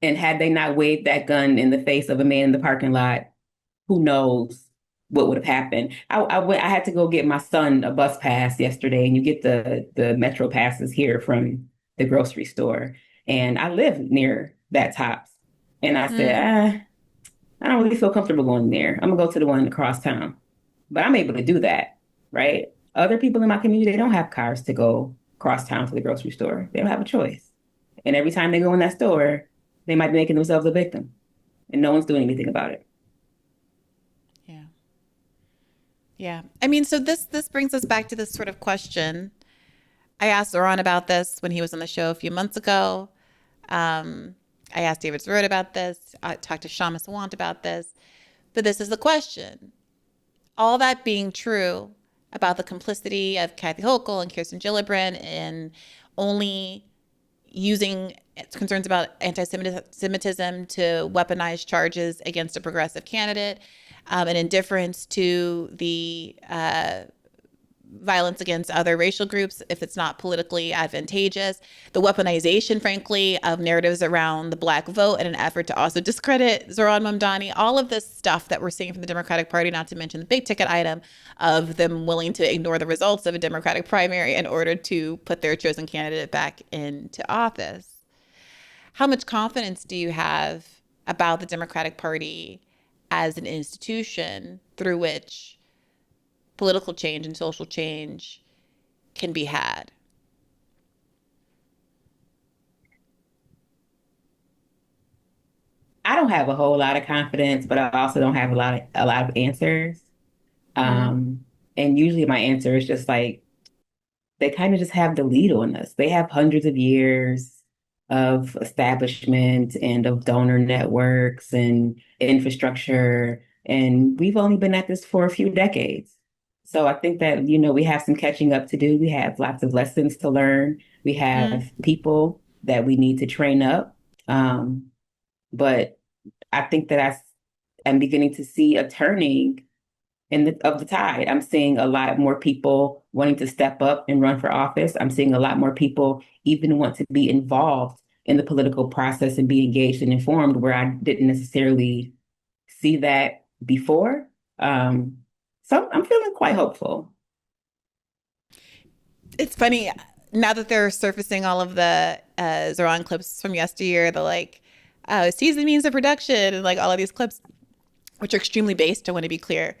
[SPEAKER 2] And had they not waved that gun in the face of a man in the parking lot, who knows what would have happened. I had to go get my son a bus pass yesterday, and you get the Metro passes here from the grocery store. And I live near that Tops. And I said, I don't really feel comfortable going there. I'm gonna go to the one across town. But I'm able to do that, right? Other people in my community, they don't have cars to go cross town to the grocery store. They don't have a choice. And every time they go in that store, they might be making themselves a victim. And no one's doing anything about it.
[SPEAKER 1] Yeah. I mean, so this brings us back to this sort of question. I asked Zohran about this when he was on the show a few months ago. I asked David Zerode about this. I talked to Shama Sawant about this. But this is the question. All that being true about the complicity of Kathy Hochul and Kirsten Gillibrand and only using concerns about anti-Semitism to weaponize charges against a progressive candidate, and indifference to the violence against other racial groups if it's not politically advantageous, the weaponization, frankly, of narratives around the Black vote in an effort to also discredit Zohran Mamdani, all of this stuff that we're seeing from the Democratic Party, not to mention the big ticket item of them willing to ignore the results of a Democratic primary in order to put their chosen candidate back into office. How much confidence do you have about the Democratic Party as an institution through which political change and social change can be had?
[SPEAKER 2] I don't have a whole lot of confidence, but I also don't have a lot of answers. And usually my answer is just like, they kind of just have the lead on us. They have hundreds of years of establishment and of donor networks and infrastructure. And we've only been at this for a few decades. So I think that, we have some catching up to do. We have lots of lessons to learn. We have people that we need to train up. But I think that I am beginning to see a turning of the tide. I'm seeing a lot more people wanting to step up and run for office. I'm seeing a lot more people even want to be involved in the political process and be engaged and informed, where I didn't necessarily see that before. So I'm feeling quite hopeful.
[SPEAKER 1] It's funny, now that they're surfacing all of the Zohran clips from yesteryear, the like, seize the means of production, and like all of these clips, which are extremely based, I want to be clear.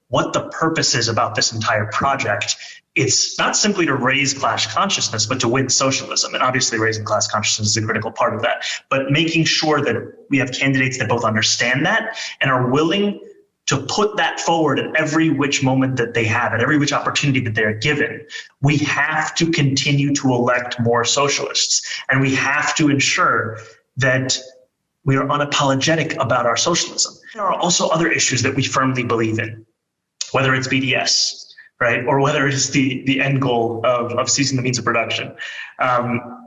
[SPEAKER 11] What the purpose is about this entire project, it's not simply to raise class consciousness, but to win socialism. And obviously raising class consciousness is a critical part of that. But making sure that we have candidates that both understand that and are willing to put that forward at every which moment that they have, at every which opportunity that they're given. We have to continue to elect more socialists. And we have to ensure that we are unapologetic about our socialism. There are also other issues that we firmly believe in, whether it's BDS, right, or whether it's the end goal of seizing the means of production,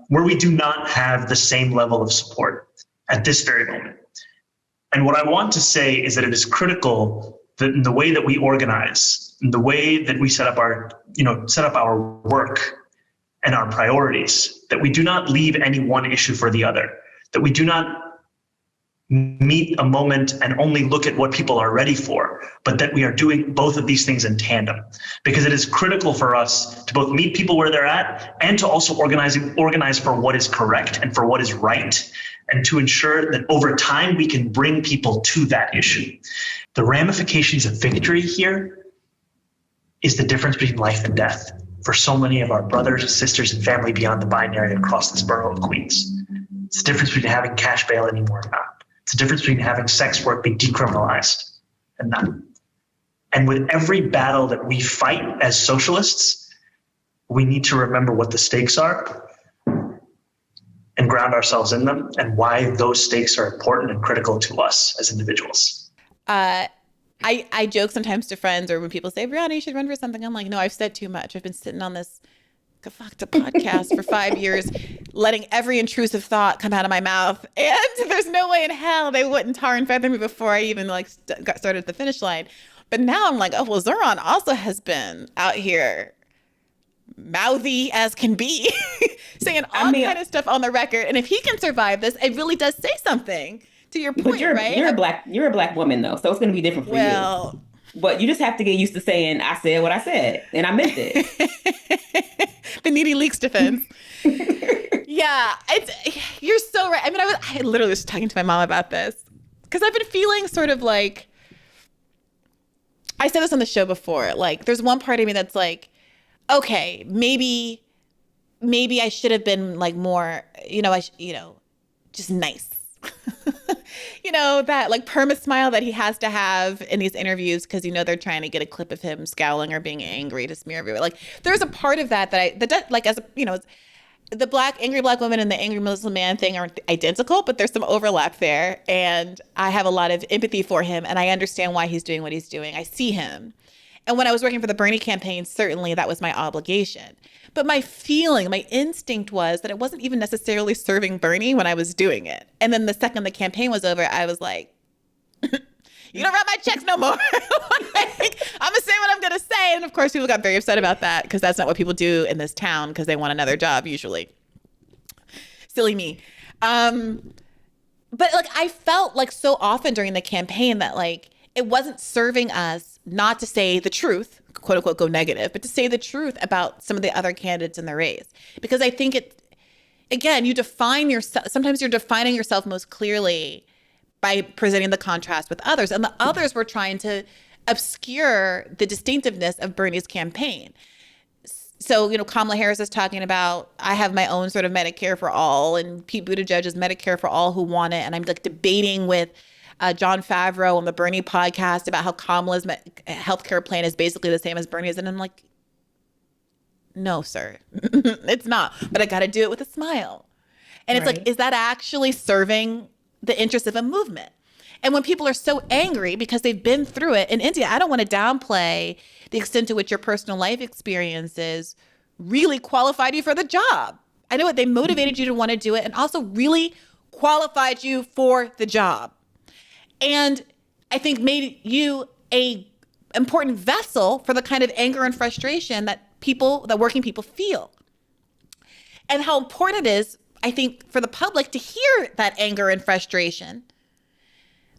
[SPEAKER 11] where we do not have the same level of support at this very moment. And what I want to say is that it is critical that in the way that we organize, in the way that we set up our work and our priorities, that we do not leave any one issue for the other, that we do not meet a moment and only look at what people are ready for, but that we are doing both of these things in tandem, because it is critical for us to both meet people where they're at and to also organize for what is correct and for what is right, and to ensure that over time we can bring people to that issue. The ramifications of victory here is the difference between life and death for so many of our brothers, sisters, and family beyond the binary across this borough of Queens. It's the difference between having cash bail anymore or not. It's the difference between having sex work be decriminalized and not. And with every battle that we fight as socialists, we need to remember what the stakes are and ground ourselves in them, and why those stakes are important and critical to us as individuals.
[SPEAKER 1] I joke sometimes to friends, or when people say, Brianna, you should run for something, I'm like, no, I've said too much. I've been sitting on this podcast for 5 years, letting every intrusive thought come out of my mouth, and there's no way in hell they wouldn't tar and feather me before I even got started at the finish line. But now I'm like, oh, well, Zohran also has been out here mouthy as can be, saying all kind of stuff on the record. And if he can survive this, it really does say something to your point, right? You're
[SPEAKER 2] a black woman though, so it's going to be different for you. But you just have to get used to saying, I said what I said, and I meant it.
[SPEAKER 1] The needy leaks defense. Yeah, you're so right. I mean, I literally was talking to my mom about this, because I've been feeling sort of like, I said this on the show before, like there's one part of me that's like, okay, maybe I should have been like more, just nice. That like perma smile that he has to have in these interviews, because they're trying to get a clip of him scowling or being angry to smear everywhere. Like there's a part of that the angry black woman and the angry Muslim man thing aren't identical, but there's some overlap there, and I have a lot of empathy for him, and I understand why he's doing what he's doing. I see him. And when I was working for the Bernie campaign, certainly that was my obligation. But my instinct was that it wasn't even necessarily serving Bernie when I was doing it. And then the second the campaign was over, I was like, you don't write my checks no more. I'm going to say what I'm going to say. And of course, people got very upset about that, because that's not what people do in this town, because they want another job usually. Silly me. But like I felt like so often during the campaign that like it wasn't serving us not to say the truth, quote unquote, go negative, but to say the truth about some of the other candidates in the race. Because I think again, you define yourself, sometimes you're defining yourself most clearly by presenting the contrast with others. And the others were trying to obscure the distinctiveness of Bernie's campaign. So, Kamala Harris is talking about, I have my own sort of Medicare for all, and Pete Buttigieg's Medicare for all who want it. And I'm like debating with John Favreau on the Bernie podcast about how Kamala's healthcare plan is basically the same as Bernie's. And I'm like, no, sir, it's not. But I got to do it with a smile. And it's like, is that actually serving the interests of a movement? And when people are so angry because they've been through it in India, I don't want to downplay the extent to which your personal life experiences really qualified you for the job. I know they motivated you to want to do it and also really qualified you for the job. And I think made you a important vessel for the kind of anger and frustration that working people feel. And how important it is, I think, for the public to hear that anger and frustration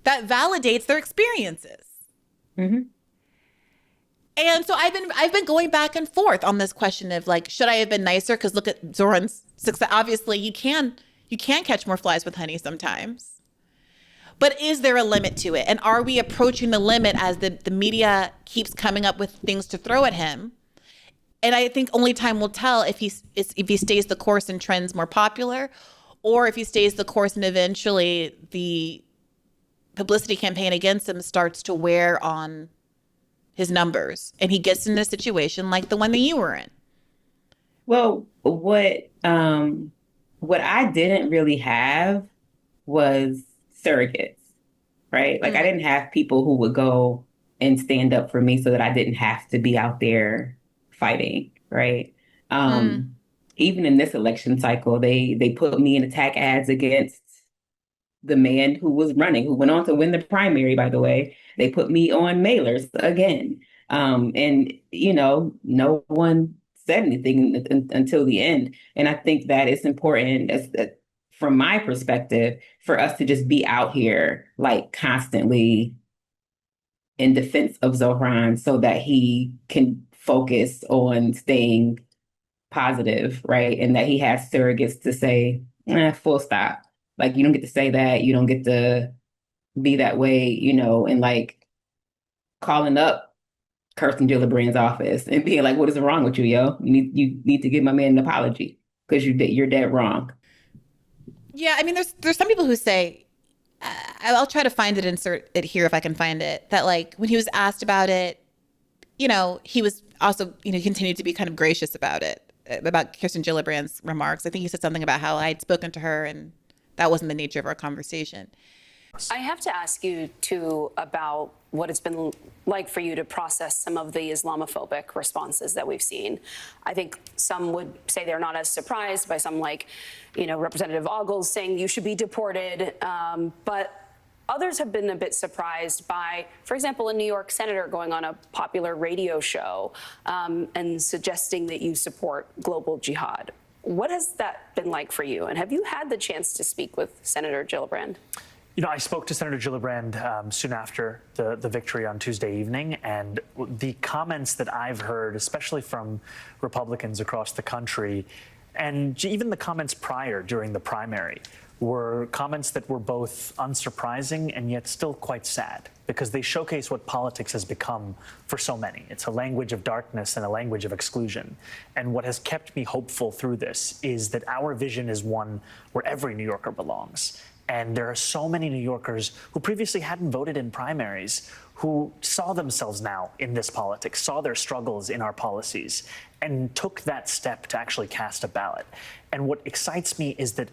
[SPEAKER 1] that validates their experiences.
[SPEAKER 2] Mm-hmm.
[SPEAKER 1] And so I've been going back and forth on this question of like, should I have been nicer? Because look at Zohran's success. Obviously, you can catch more flies with honey sometimes. But is there a limit to it? And are we approaching the limit as the media keeps coming up with things to throw at him? And I think only time will tell if he stays the course and trends more popular, or if he stays the course and eventually the publicity campaign against him starts to wear on his numbers and he gets in a situation like the one that you were in.
[SPEAKER 2] Well, what I didn't really have was surrogates, right? Like I didn't have people who would go and stand up for me so that I didn't have to be out there fighting, right? Even in this election cycle, they put me in attack ads against the man who was running, who went on to win the primary, by the way. They put me on mailers again. And, no one said anything until the end. And I think that it's important, from my perspective, for us to just be out here, like, constantly in defense of Zohran so that he can focus on staying positive, right? And that he has surrogates to say, full stop. Like, you don't get to say that. You don't get to be that way, and like calling up Kirsten Gillibrand's office and being like, what is wrong with you, yo? You need to give my man an apology because you're dead wrong.
[SPEAKER 1] Yeah, I mean, there's some people who say, I'll try to find it, insert it here if I can find it, that like when he was asked about it, he was also, continued to be kind of gracious about it, about Kirsten Gillibrand's remarks. I think he said something about how I had spoken to her and that wasn't the nature of our conversation.
[SPEAKER 3] I have to ask you, too, about what it's been like for you to process some of the Islamophobic responses that we've seen. I think some would say they're not as surprised by some, like, Representative Ogles saying you should be deported. But others have been a bit surprised by, for example, a New York senator going on a popular radio show and suggesting that you support global jihad. What has that been like for you? And have you had the chance to speak with Senator Gillibrand?
[SPEAKER 8] I spoke to Senator Gillibrand soon after the victory on Tuesday evening, and the comments that I've heard, especially from Republicans across the country, and even the comments prior during the primary, were comments that were both unsurprising and yet still quite sad, because they showcase what politics has become for so many. It's a language of darkness and a language of exclusion. And what has kept me hopeful through this is that our vision is one where every New Yorker belongs. And there are so many New Yorkers who previously hadn't voted in primaries, who saw themselves now in this politics, saw their struggles in our policies, and took that step to actually cast a ballot. And what excites me is that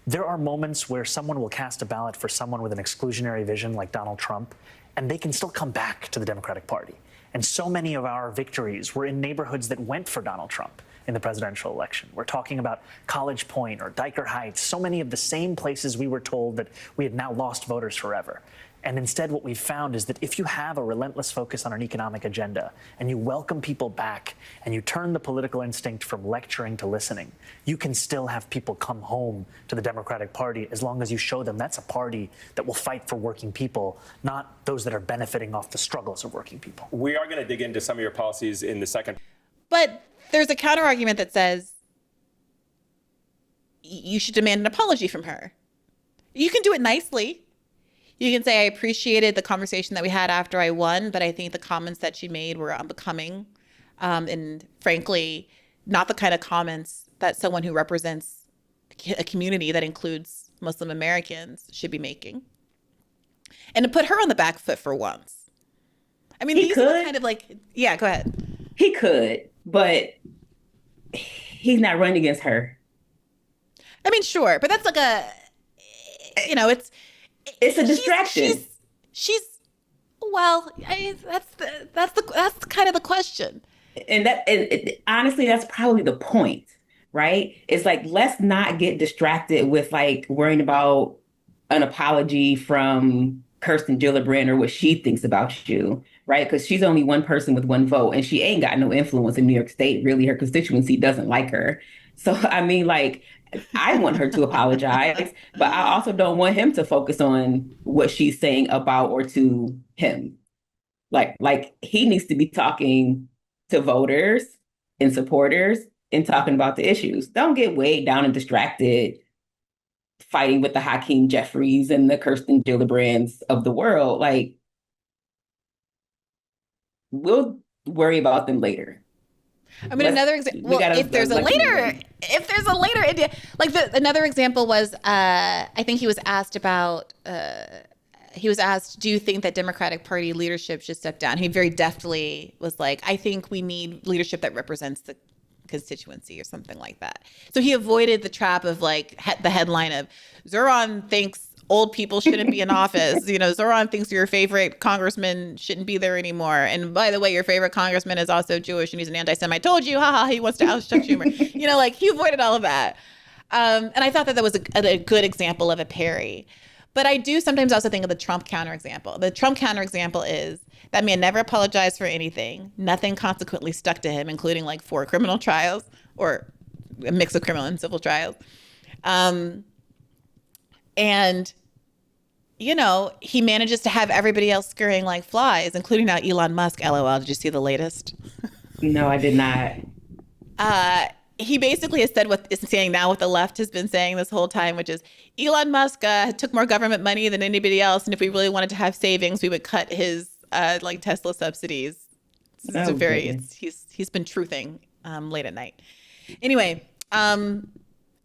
[SPEAKER 8] there are moments where someone will cast a ballot for someone with an exclusionary vision like Donald Trump, and they can still come back to the Democratic Party. And so many of our victories were in neighborhoods that went for Donald Trump in the presidential election. We're talking about College Point or Diker Heights, so many of the same places we were told that we had now lost voters forever. And instead, what we've found is that if you have a relentless focus on an economic agenda and you welcome people back and you turn the political instinct from lecturing to listening, you can still have people come home to the Democratic Party as long as you show them that's a party that will fight for working people, not those that are benefiting off the struggles of working people.
[SPEAKER 12] We are going to dig into some of your policies in the second.
[SPEAKER 1] But there's a counter argument that says you should demand an apology from her. You can do it nicely. You can say, I appreciated the conversation that we had after I won, but I think the comments that she made were unbecoming. And frankly, not the kind of comments that someone who represents a community that includes Muslim Americans should be making. And to put her on the back foot for once. I mean, these are kind of like, yeah, go ahead.
[SPEAKER 2] He could, but he's not running against her.
[SPEAKER 1] I mean, sure, but that's like a, it's
[SPEAKER 2] a distraction.
[SPEAKER 1] That's kind of the question.
[SPEAKER 2] And honestly, that's probably the point, right? It's like, let's not get distracted with like worrying about an apology from Kirsten Gillibrand or what she thinks about you, right? Because she's only one person with one vote, and she ain't got no influence in New York State. Really, her constituency doesn't like her. So, I mean, like, I want her to apologize, but I also don't want him to focus on what she's saying about or to him. Like he needs to be talking to voters and supporters and talking about the issues. Don't get weighed down and distracted fighting with the Hakeem Jeffries and the Kirsten Gillibrands of the world. Like, we'll worry about them later.
[SPEAKER 1] I mean, another example. Well, if there's a later India, like another example was, I think he was asked about. He was asked, "Do you think that Democratic Party leadership should step down?" He very deftly was like, "I think we need leadership that represents the constituency," or something like that. So he avoided the trap of like the headline of Zohran thinks old people shouldn't be in office. You know, Zohran thinks your favorite congressman shouldn't be there anymore. And by the way, your favorite congressman is also Jewish and he's an anti-Semite. I told you, haha, he wants to oust Chuck Schumer. You know, like he avoided all of that. And I thought that was a good example of a parry. But I do sometimes also think of the Trump counterexample. The Trump counterexample is that man never apologized for anything. Nothing consequently stuck to him, including like 4 criminal trials or a mix of criminal and civil trials. And, you know, he manages to have everybody else scurrying like flies, including now Elon Musk. LOL. Did you see the latest?
[SPEAKER 2] No, I did not.
[SPEAKER 1] He basically has said what is saying now what the left has been saying this whole time, which is Elon Musk took more government money than anybody else. And if we really wanted to have savings, we would cut his like Tesla subsidies. He's been truthing late at night. Anyway, and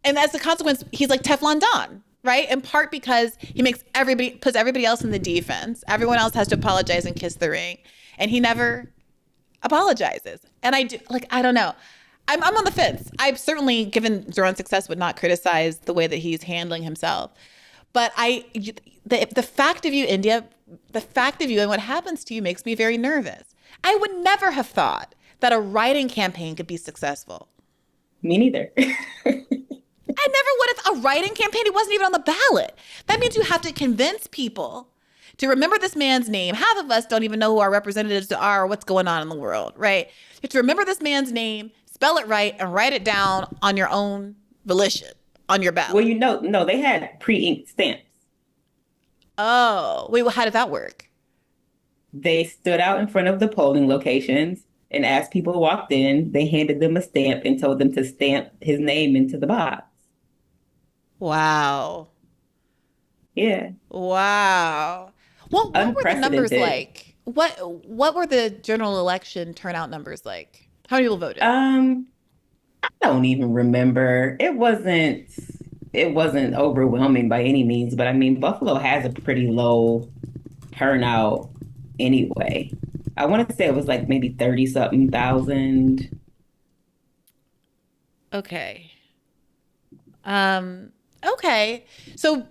[SPEAKER 1] as a consequence, he's like Teflon Don, right? In part because he puts everybody else in the defense. Everyone else has to apologize and kiss the ring. And he never apologizes. And I don't know. I'm on the fence. I've certainly, given Zohran's success, would not criticize the way that he's handling himself. But the fact of you, India, the fact of you and what happens to you makes me very nervous. I would never have thought that a write-in campaign could be successful.
[SPEAKER 2] Me neither.
[SPEAKER 1] I never would have. A write-in campaign, he wasn't even on the ballot. That means you have to convince people to remember this man's name. Half of us don't even know who our representatives are or what's going on in the world, right? You have to remember this man's name, spell it right, and write it down on your own volition on your ballot.
[SPEAKER 2] Well, no, they had pre-inked stamps.
[SPEAKER 1] Oh, wait, well, how did that work?
[SPEAKER 2] They stood out in front of the polling locations, and as people walked in, they handed them a stamp and told them to stamp his name into the box.
[SPEAKER 1] Wow.
[SPEAKER 2] Yeah.
[SPEAKER 1] Wow. Well, what were the numbers like? What were the general election turnout numbers like? How many people voted?
[SPEAKER 2] I don't even remember. It wasn't overwhelming by any means, but I mean, Buffalo has a pretty low turnout anyway. I want to say it was like maybe 30-something thousand.
[SPEAKER 1] Okay. Okay. So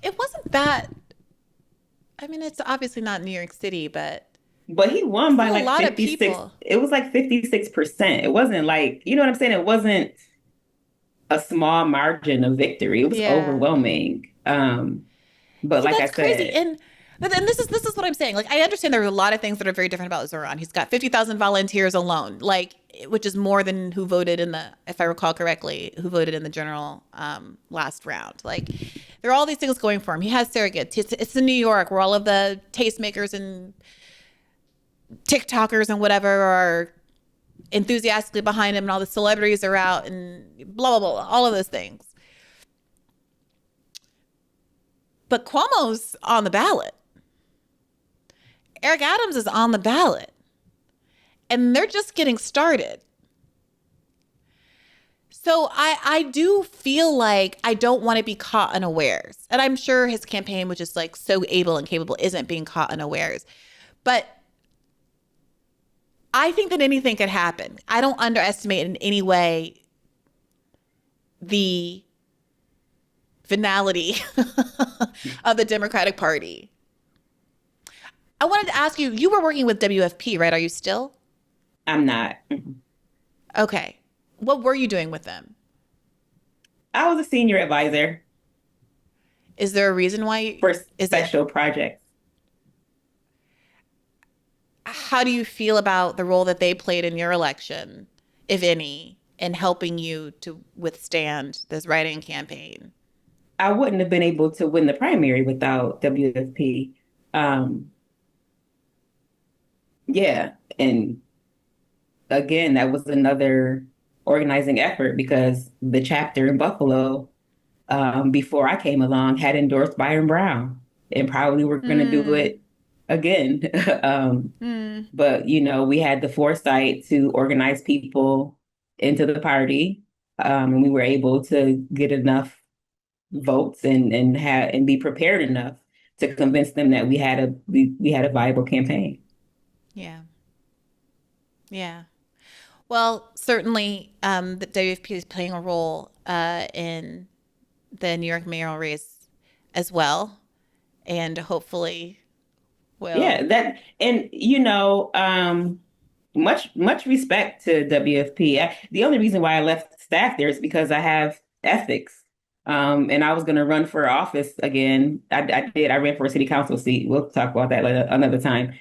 [SPEAKER 1] it wasn't that, I mean, it's obviously not New York City, but
[SPEAKER 2] he won by like
[SPEAKER 1] a lot
[SPEAKER 2] 56.
[SPEAKER 1] Of people.
[SPEAKER 2] It was like 56%. It wasn't like, you know what I'm saying? It wasn't a small margin of victory. It was overwhelming. But like I said,
[SPEAKER 1] crazy. And this is what I'm saying. Like, I understand there are a lot of things that are very different about Zohran. He's got 50,000 volunteers alone, like, which is more than who voted if I recall correctly, who voted in the general last round. Like, there are all these things going for him. He has surrogates. It's in New York where all of the tastemakers and TikTokers and whatever are enthusiastically behind him, and all the celebrities are out and blah, blah, blah, all of those things. But Cuomo's on the ballot. Eric Adams is on the ballot. And they're just getting started. So I do feel like I don't want to be caught unawares. And I'm sure his campaign, which is like so able and capable, isn't being caught unawares. But I think that anything could happen. I don't underestimate in any way the venality of the Democratic Party. I wanted to ask you, you were working with WFP, right? Are you still?
[SPEAKER 2] I'm not.
[SPEAKER 1] Okay. What were you doing with them?
[SPEAKER 2] I was a senior advisor.
[SPEAKER 1] Is there a reason why?
[SPEAKER 2] For special projects.
[SPEAKER 1] How do you feel about the role that they played in your election, if any, in helping you to withstand this write-in campaign?
[SPEAKER 2] I wouldn't have been able to win the primary without WFP. Yeah. And again, that was another organizing effort because the chapter in Buffalo, before I came along, had endorsed Byron Brown and probably were going to do it again. But, we had the foresight to organize people into the party, and we were able to get enough votes and be prepared enough to convince them that we had a viable campaign.
[SPEAKER 1] Yeah. Yeah. Well, certainly the WFP is playing a role in the New York mayoral race as well. And hopefully will.
[SPEAKER 2] Yeah, much respect to WFP. The only reason why I left staff there is because I have ethics. And I was going to run for office again. I did. I ran for a city council seat. We'll talk about that another time.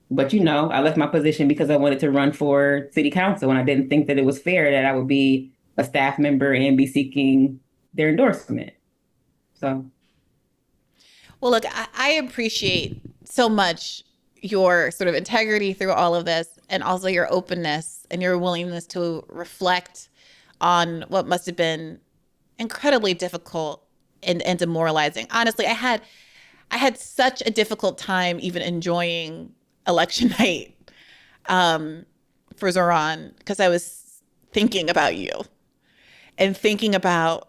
[SPEAKER 2] But, I left my position because I wanted to run for city council. And I didn't think that it was fair that I would be a staff member and be seeking their endorsement. So.
[SPEAKER 1] Well, look, I appreciate so much your sort of integrity through all of this, and also your openness and your willingness to reflect on what must have been incredibly difficult and demoralizing. Honestly, I had such a difficult time even enjoying election night for Zohran, because I was thinking about you and thinking about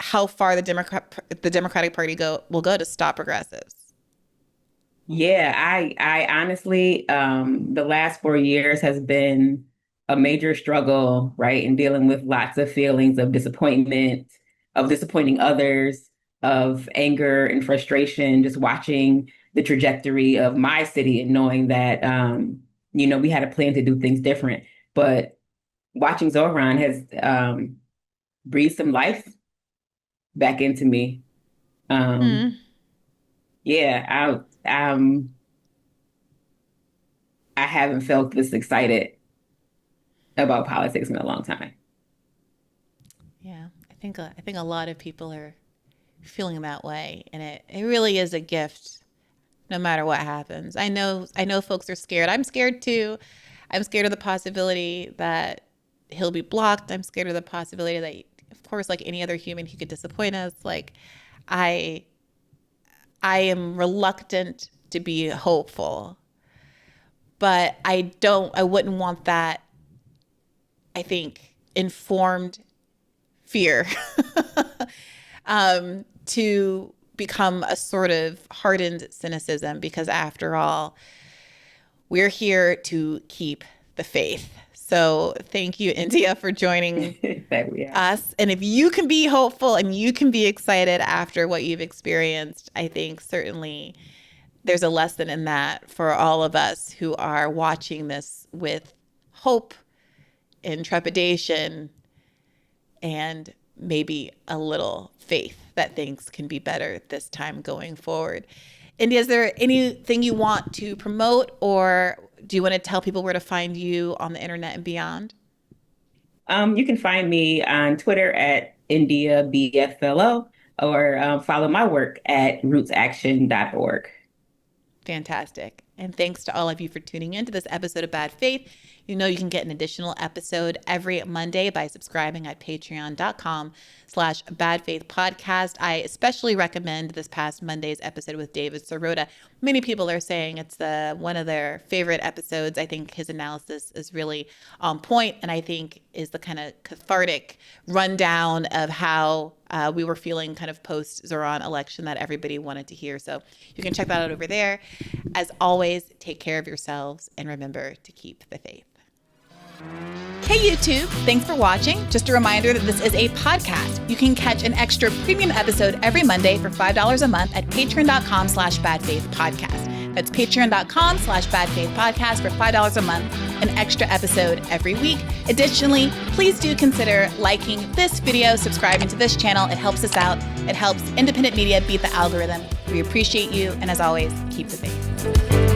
[SPEAKER 1] how far the Democratic Party will go to stop progressives.
[SPEAKER 2] Yeah, I honestly, the last 4 years has been a major struggle, right? In dealing with lots of feelings of disappointment, of disappointing others, of anger and frustration, just watching the trajectory of my city and knowing that, we had a plan to do things different. But watching Zohran has breathed some life back into me. Yeah, I haven't felt this excited about politics in a long time.
[SPEAKER 1] Yeah, I think a lot of people are feeling that way, and it really is a gift no matter what happens. I know folks are scared. I'm scared too. I'm scared of the possibility that he'll be blocked. I'm scared of the possibility that, of course, like any other human, he could disappoint us. Like, I am reluctant to be hopeful, but I wouldn't want that, I think, informed fear to become a sort of hardened cynicism, because after all, we're here to keep the faith. So thank you, India, for joining us. And if you can be hopeful and you can be excited after what you've experienced, I think certainly there's a lesson in that for all of us who are watching this with hope and trepidation and maybe a little faith that things can be better this time going forward. India, is there anything you want to promote, or do you want to tell people where to find you on the internet and beyond?
[SPEAKER 2] You can find me on Twitter at IndiaBFLO, or follow my work at rootsaction.org.
[SPEAKER 1] Fantastic. And thanks to all of you for tuning in to this episode of Bad Faith. You know you can get an additional episode every Monday by subscribing at patreon.com/badfaithpodcast. I especially recommend this past Monday's episode with David Sirota. Many people are saying it's one of their favorite episodes. I think his analysis is really on point, and I think is the kind of cathartic rundown of how we were feeling kind of post-Zohran election that everybody wanted to hear. So you can check that out over there. As always, take care of yourselves and remember to keep the faith. Hey YouTube, thanks for watching. Just a reminder that this is a podcast. You can catch an extra premium episode every Monday for $5 a month at patreon.com/badfaithpodcast. That's patreon.com/badfaithpodcast for $5 a month, an extra episode every week. Additionally, please do consider liking this video, subscribing to this channel. It helps us out. It helps independent media beat the algorithm. We appreciate you. And as always, keep the faith.